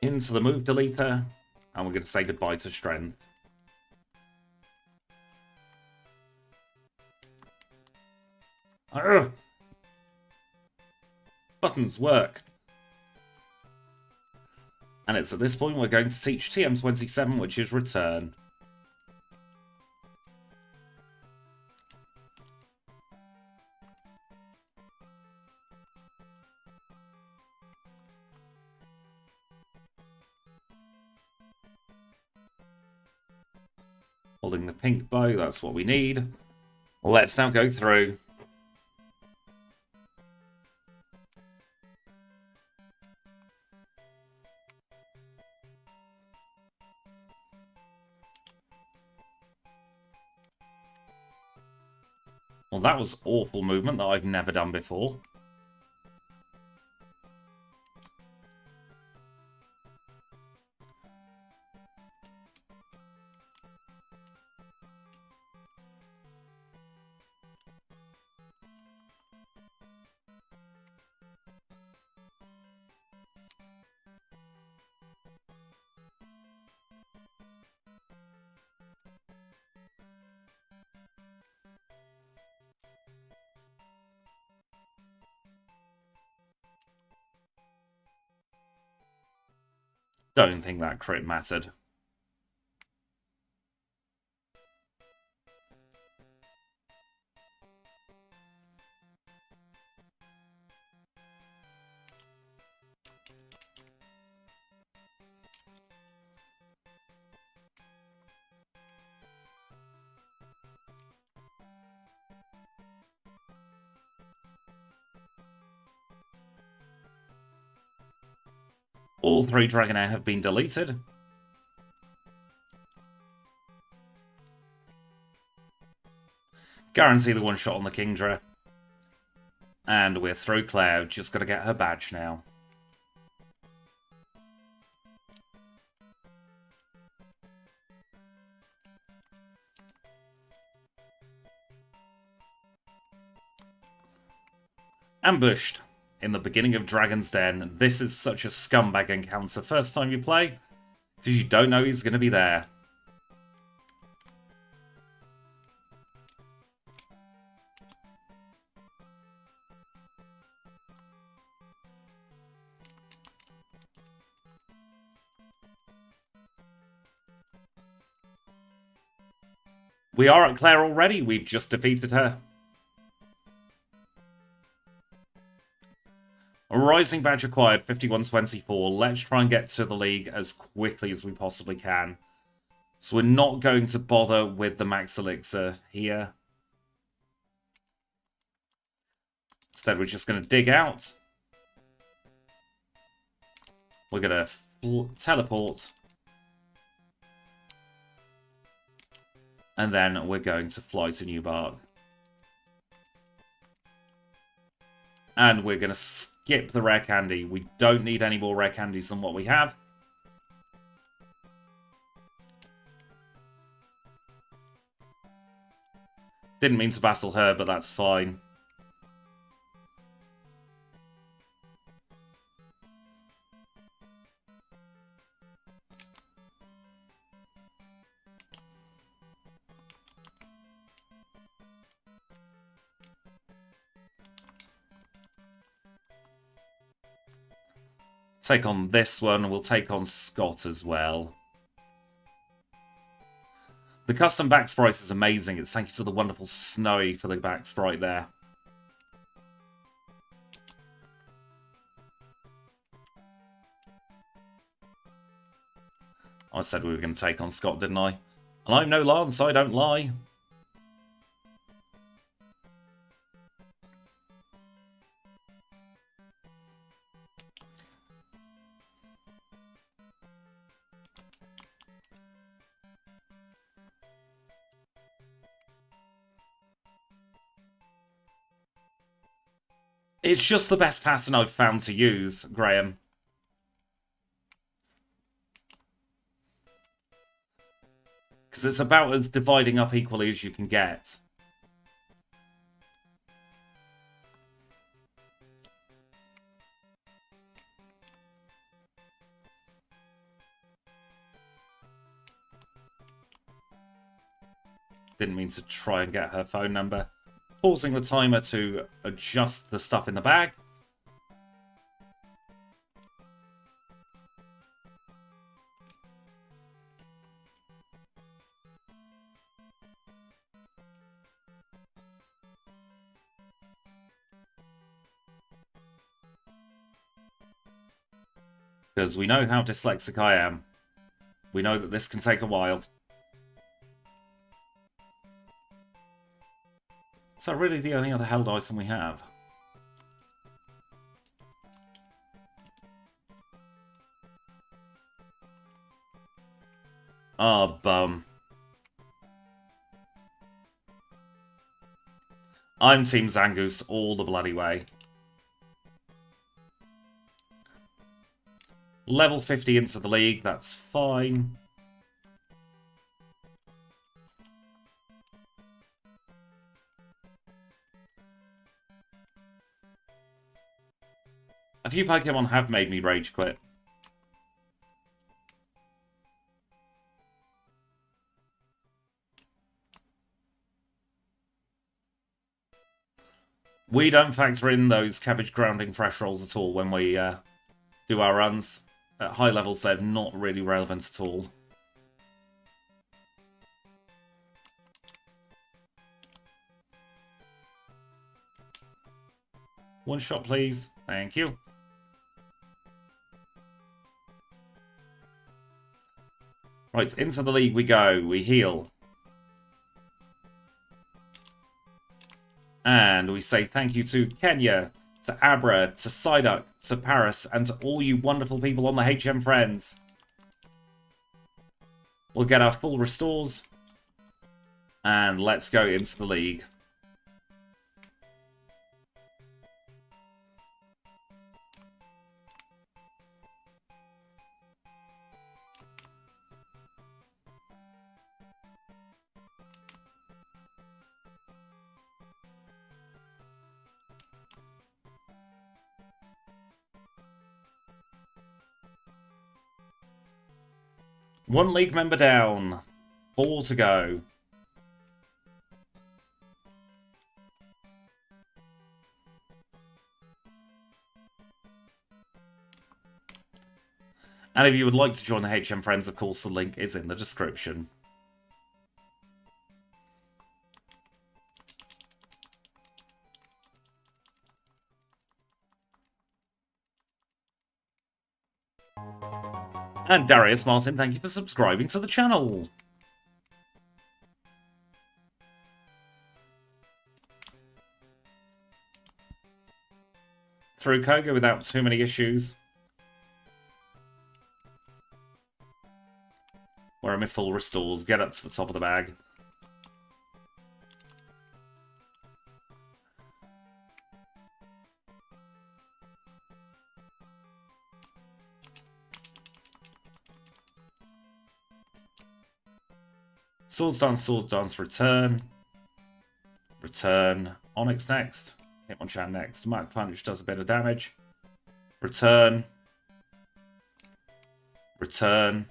Into the move deleter, and we're going to say goodbye to strength. Urgh. Buttons work. And it's at this point we're going to teach TM27, which is return. Holding the pink bow, that's what we need. Let's now go through. Well, that was awful movement that I've never done before. Don't think that crit mattered. All 3 Dragonair have been deleted. Guarantee the one shot on the Kingdra. And we're through Cloud. Just got to get her badge now. Ambushed. In the beginning of Dragon's Den. This is such a scumbag encounter. First time you play, because you don't know he's going to be there. We are at Claire already. We've just defeated her. A Rising Badge acquired, 51-24. Let's try and get to the league as quickly as we possibly can. So we're not going to bother with the Max Elixir here. Instead, we're just going to dig out. We're going to teleport. And then we're going to fly to New Bark. And we're going to skip the rare candy. We don't need any more rare candies than what we have. Didn't mean to battle her, but that's fine. Take on this one. We'll take on Scott as well. The custom back sprite is amazing. It's thank you to the wonderful Snowy for the back sprite there. I said we were going to take on Scott, didn't I? And I'm no Lance, so I don't lie. It's just the best pattern I've found to use, Graham. Because it's about as dividing up equally as you can get. Didn't mean to try and get her phone number. Pausing the timer to adjust the stuff in the bag. Because we know how dyslexic I am. We know that this can take a while. Is that really the only other held item we have? Ah, oh, bum. I'm Team Zangoose all the bloody way. Level 50 into the league, that's fine. A few Pokemon have made me rage quit. We don't factor in those cabbage grounding fresh rolls at all when we do our runs. At high levels, they're not really relevant at all. One shot, please. Thank you. Right, into the league we go. We heal. And we say thank you to Kenya, to Abra, to Psyduck, to Paris, and to all you wonderful people on the HM Friends. We'll get our full restores. And let's go into the league. One league member down. 4 to go. And if you would like to join the HM Friends, of course, the link is in the description. And Darius Martin, thank you for subscribing to the channel. Through Koga without too many issues. Where I'm in full restores, get up to the top of the bag. Swords Dance, return. Return. Onyx next. Hitmonchan next. Mark Punch does a bit of damage. Return. Return.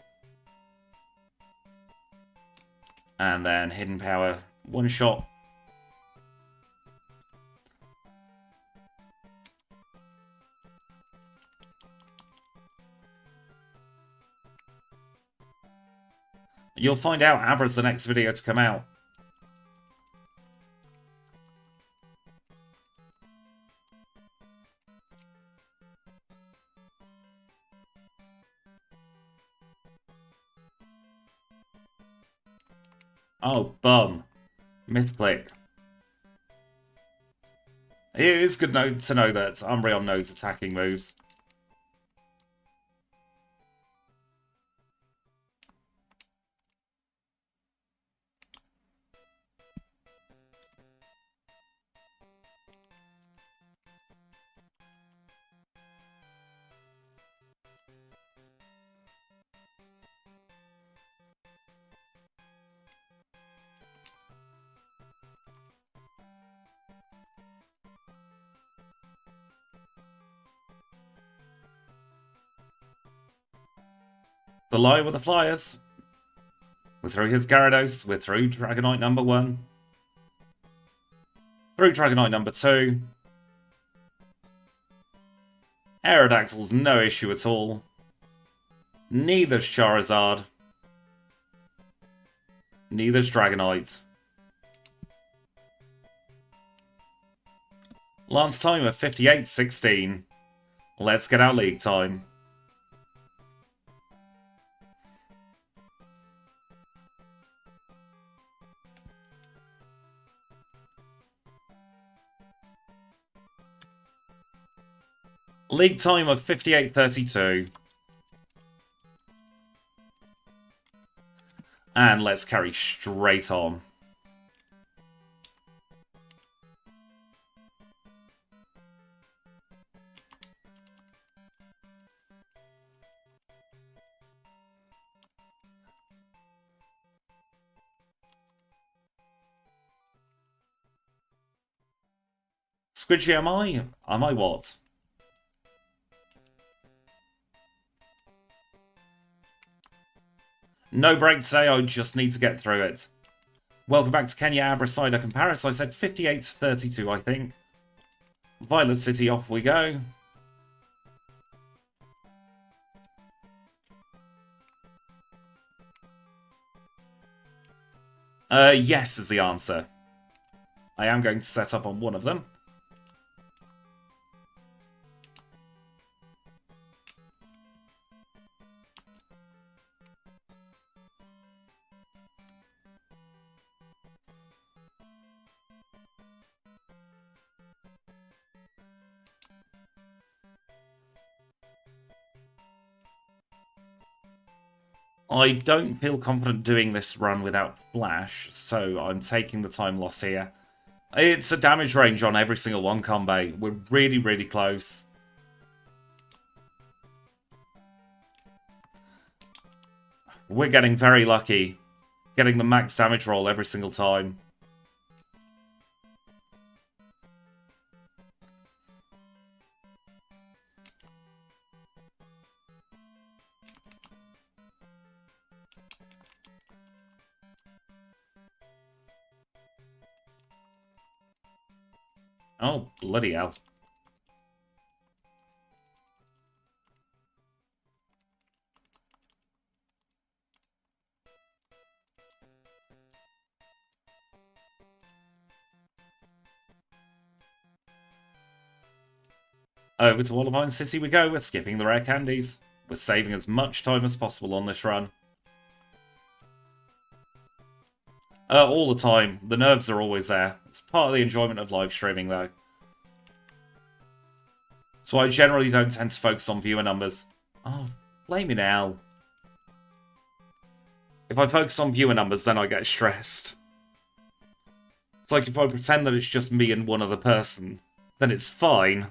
And then Hidden Power. One shot. You'll find out Abra's the next video to come out. Oh, bum. Misclick. It is good to know that Umbreon knows attacking moves. The lie with the Flyers. We're through his Gyarados. We're through Dragonite number 1. Through Dragonite number 2. Aerodactyl's no issue at all. Neither's Charizard. Neither's Dragonite. Last time of 58-16. Let's get our league time. League time of 58-32. And let's carry straight on. Squidgy, am I? Am I what? No break today, I just need to get through it. Welcome back to Kenya, Abra, Psyduck, and Paris. I said 58-32, I think. Violet City, off we go. Yes is the answer. I am going to set up on one of them. I don't feel confident doing this run without Flash, so I'm taking the time loss here. It's a damage range on every single one combo. We're really, really close. We're getting very lucky. Getting the max damage roll every single time. Oh, bloody hell. Over to Olivine City we go. We're skipping the rare candies. We're saving as much time as possible on this run. All the time. The nerves are always there. It's part of the enjoyment of live streaming, though. So I generally don't tend to focus on viewer numbers. Oh, blaming Al. If I focus on viewer numbers, then I get stressed. It's like if I pretend that it's just me and one other person, then it's fine.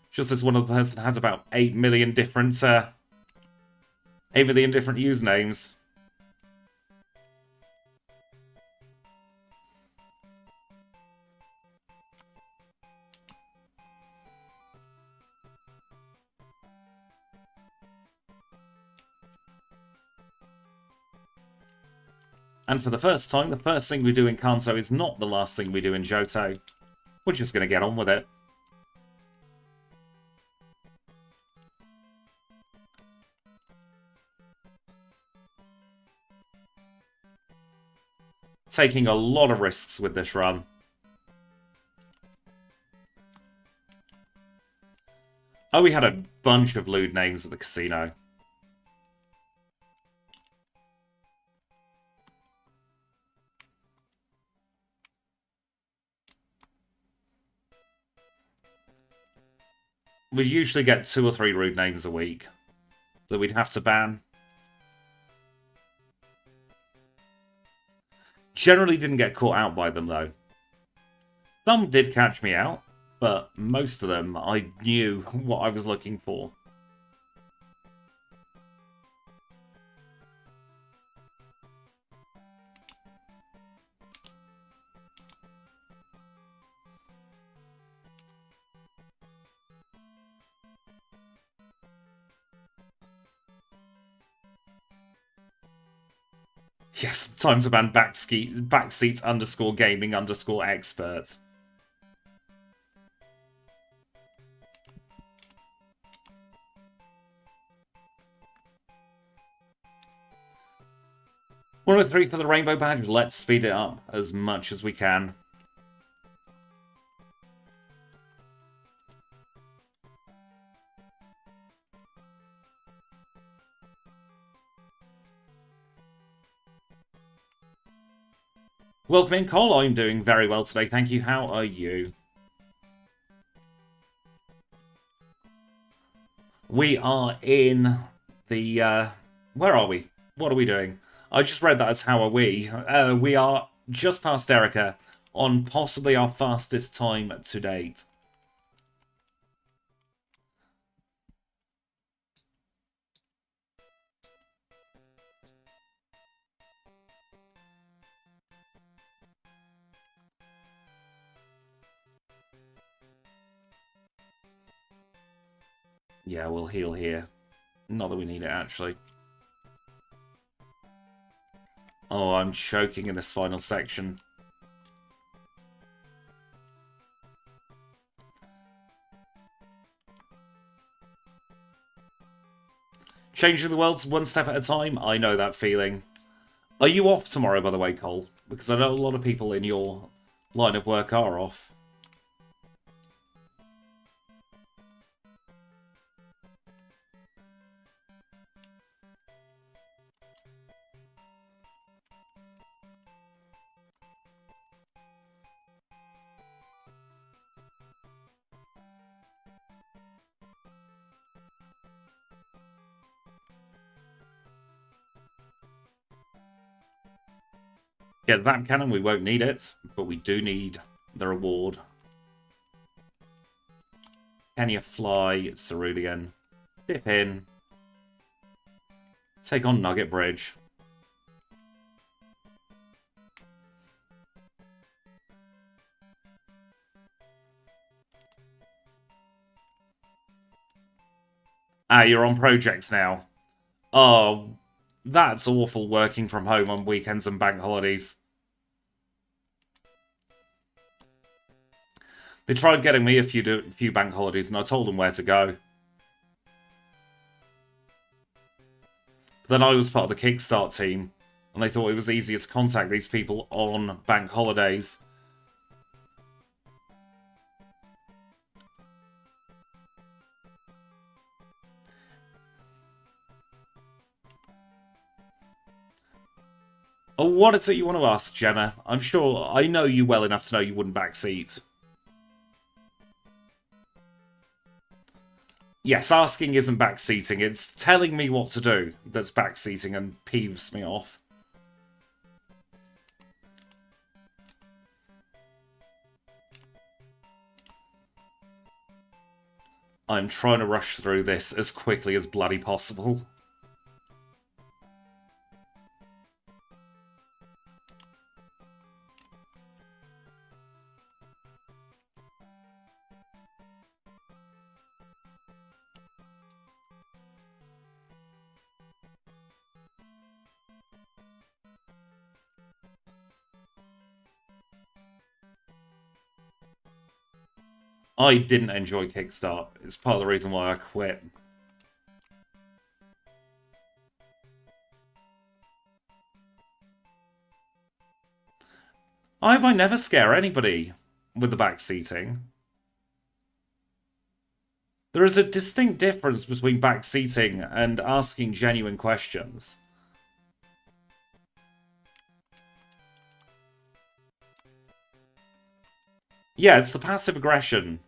Just as one other person has about 8 million different usernames. And for the first time, the first thing we do in Kanto is not the last thing we do in Johto. We're just going to get on with it. Taking a lot of risks with this run. Oh, we had a bunch of lewd names at the casino. We usually get 2 or 3 rude names a week that we'd have to ban. Generally didn't get caught out by them, though. Some did catch me out, but most of them I knew what I was looking for. Yes, time to ban backseat underscore gaming underscore expert. One of 3 for the rainbow badge. Let's speed it up as much as we can. Welcome in, Cole. I'm doing very well today, thank you. How are you? We are in the... where are we? What are we doing? I just read that as how are we. We are just past Erica on possibly our fastest time to date. Yeah, we'll heal here. Not that we need it, actually. Oh, I'm choking in this final section. Changing the world one step at a time? I know that feeling. Are you off tomorrow, by the way, Cole? Because I know a lot of people in your line of work are off. Get that cannon, we won't need it, but we do need the reward. Can you fly, Cerulean? Dip in. Take on Nugget Bridge. Ah, you're on projects now. Oh, that's awful working from home on weekends and bank holidays. They tried getting me a few bank holidays and I told them where to go. But then I was part of the Kickstart team and they thought it was easier to contact these people on bank holidays. Oh, what is it you want to ask, Gemma? I'm sure I know you well enough to know you wouldn't backseat. Yes, asking isn't backseating. It's telling me what to do that's backseating and peeves me off. I'm trying to rush through this as quickly as bloody possible. I didn't enjoy Kickstart. It's part of the reason why I quit. I might never scare anybody with the backseating. There is a distinct difference between backseating and asking genuine questions. Yeah, it's the passive aggression.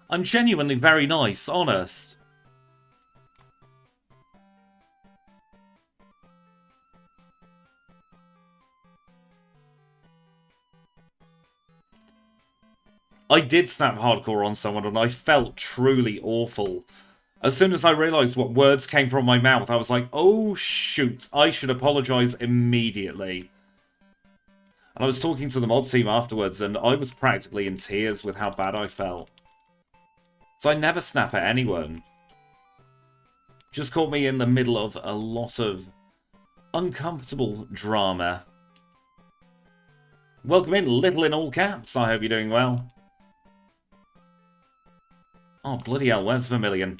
I'm genuinely very nice, honest. I did snap hardcore on someone and I felt truly awful. As soon as I realised what words came from my mouth, I was like, oh shoot, I should apologise immediately. And I was talking to the mod team afterwards and I was practically in tears with how bad I felt. So I never snap at anyone. Just caught me in the middle of a lot of uncomfortable drama. Welcome in, Little in all caps. I hope you're doing well. Oh, bloody hell, where's Vermilion?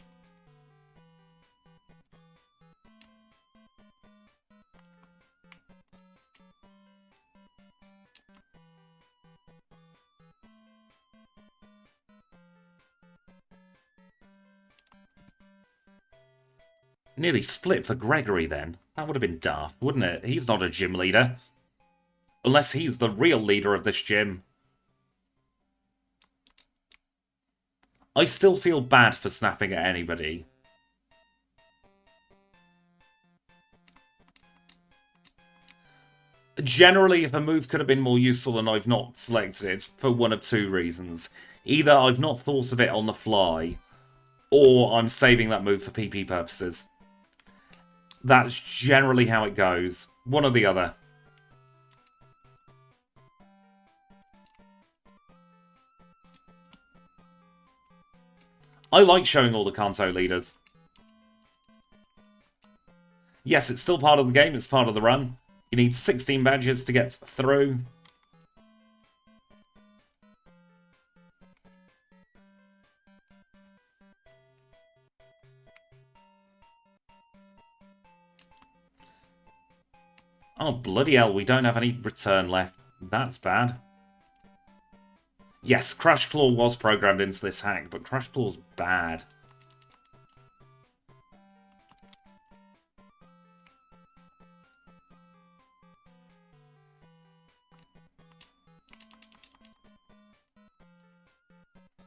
Nearly split for Gregory then. That would have been daft, wouldn't it? He's not a gym leader. Unless he's the real leader of this gym. I still feel bad for snapping at anybody. Generally, if a move could have been more useful and I've not selected it, it's for one of two reasons. Either I've not thought of it on the fly, or I'm saving that move for PP purposes. That's generally how it goes. One or the other. I like showing all the Kanto leaders. Yes, it's still part of the game, it's part of the run. You need 16 badges to get through. Oh, bloody hell, we don't have any return left. That's bad. Yes, Crash Claw was programmed into this hack, but Crash Claw's bad.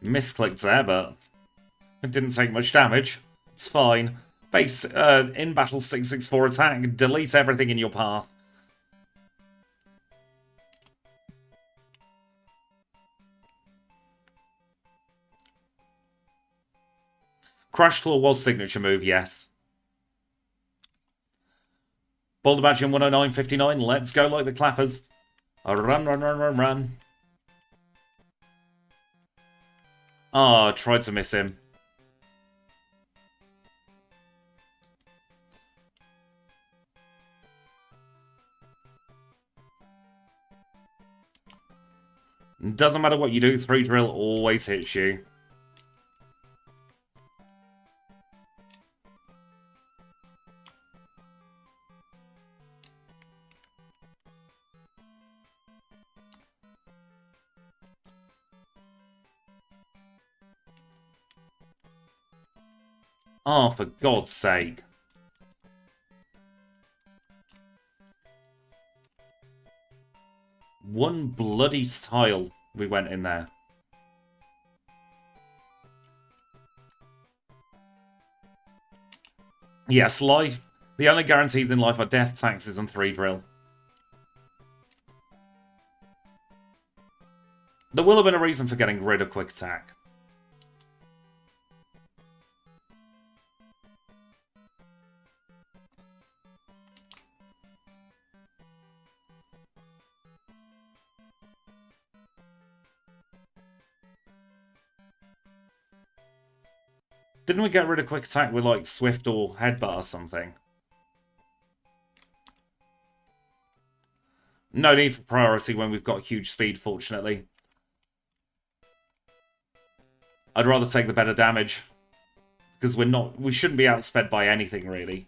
Misclicked there, but it didn't take much damage. It's fine. Base in battle 664 attack. Delete everything in your path. Crash Claw was signature move, yes. Boulder Badge in 109.59. Let's go like the clappers. Run, run, run, run, run. Ah, tried to miss him. Doesn't matter what you do, 3 drill always hits you. Oh, for God's sake. One bloody tile we went in there. Yes, life. The only guarantees in life are death, taxes, and 3 drill. There will have been a reason for getting rid of quick attack. Didn't we get rid of quick attack with, like, swift or headbutt or something? No need for priority when we've got huge speed, fortunately. I'd rather take the better damage. Because we shouldn't be outsped by anything, really.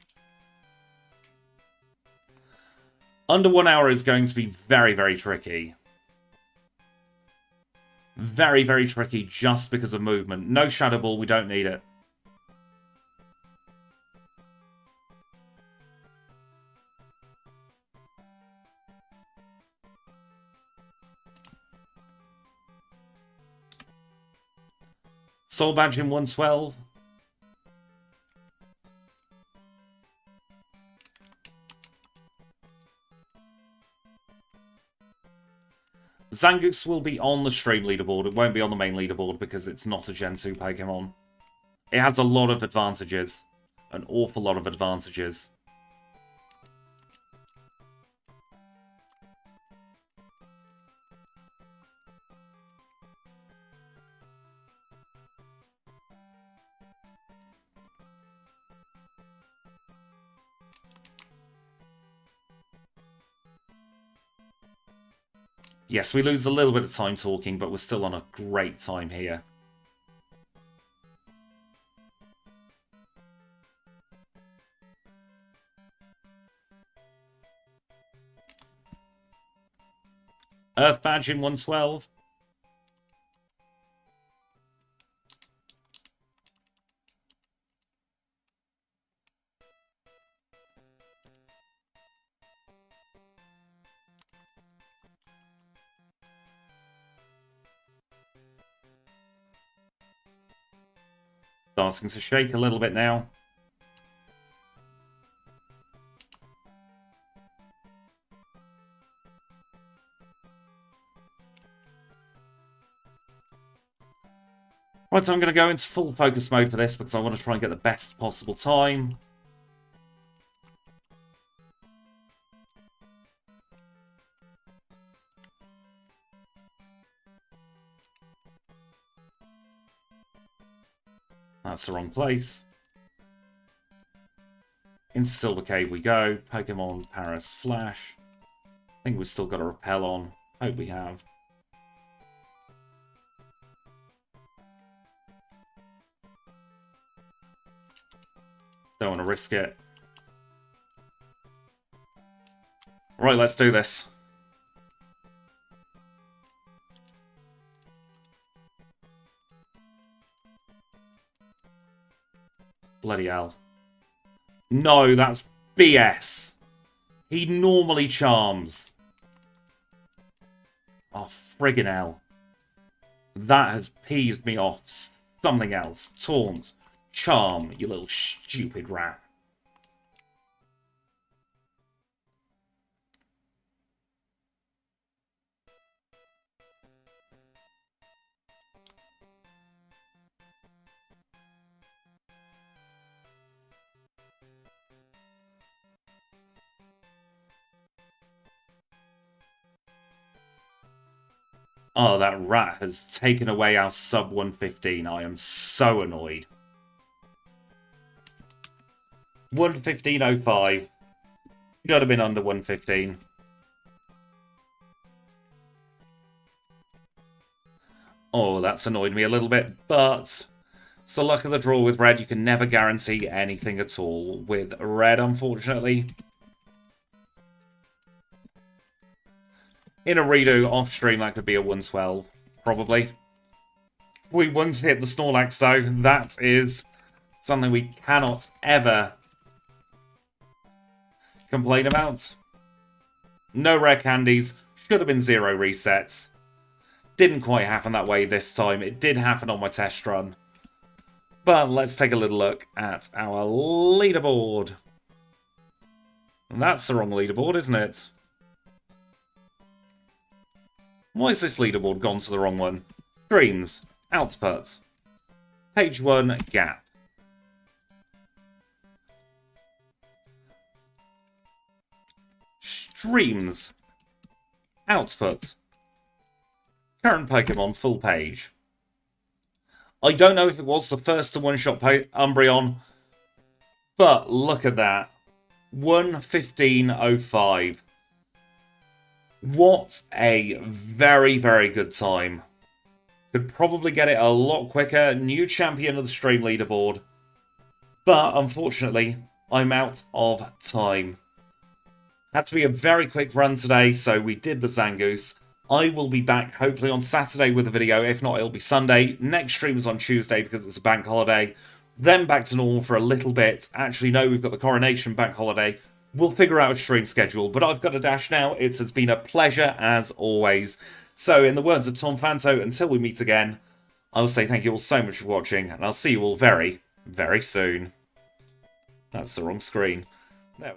Under 1 hour is going to be very, very tricky. Very, very tricky just because of movement. No Shadow Ball, we don't need it. Soul Badge in 112. Zangoose will be on the stream leaderboard. It won't be on the main leaderboard because it's not a Gen 2 Pokemon. It has a lot of advantages. An awful lot of advantages. Yes, we lose a little bit of time talking, but we're still on a great time here. Earth Badge in 112. Starting to shake a little bit now. Right, so I'm going to go into full focus mode for this because I want to try and get the best possible time. That's the wrong place. Into Silver Cave we go. Pokemon Paris Flash. I think we've still got a repel on. Hope we have. Don't want to risk it. Right, let's do this. Bloody hell. No, that's BS. He normally charms. Oh, friggin' hell. That has peeved me off. Something else. Taunt. Charm, you little stupid rat. Oh, that rat has taken away our sub 115. I am so annoyed. 115.05. Should have been under 115. Oh, that's annoyed me a little bit, but it's the luck of the draw with red. You can never guarantee anything at all with red, unfortunately. In a redo off stream, that could be a 112, probably. We won't hit the Snorlax, though. That is something we cannot ever complain about. No rare candies. Should have been 0 resets. Didn't quite happen that way this time. It did happen on my test run. But let's take a little look at our leaderboard. And that's the wrong leaderboard, isn't it? Why has this leaderboard gone to the wrong one? Streams. Output. Page 1. Gap. Streams. Output. Current Pokemon full page. I don't know if it was the first to one-shot Umbreon, but look at that. 1:15:05. What a very, very good time. Could probably get it a lot quicker. New champion of the stream leaderboard. But unfortunately, I'm out of time. Had to be a very quick run today, so we did the Zangoose. I will be back hopefully on Saturday with a video. If not, it'll be Sunday. Next stream is on Tuesday because it's a bank holiday. Then back to normal for a little bit. Actually, no, we've got the Coronation bank holiday. We'll figure out a stream schedule, but I've got a dash now. It has been a pleasure as always. So, in the words of Tom Fanto, until we meet again, I'll say thank you all so much for watching, and I'll see you all very, very soon. That's the wrong screen. There.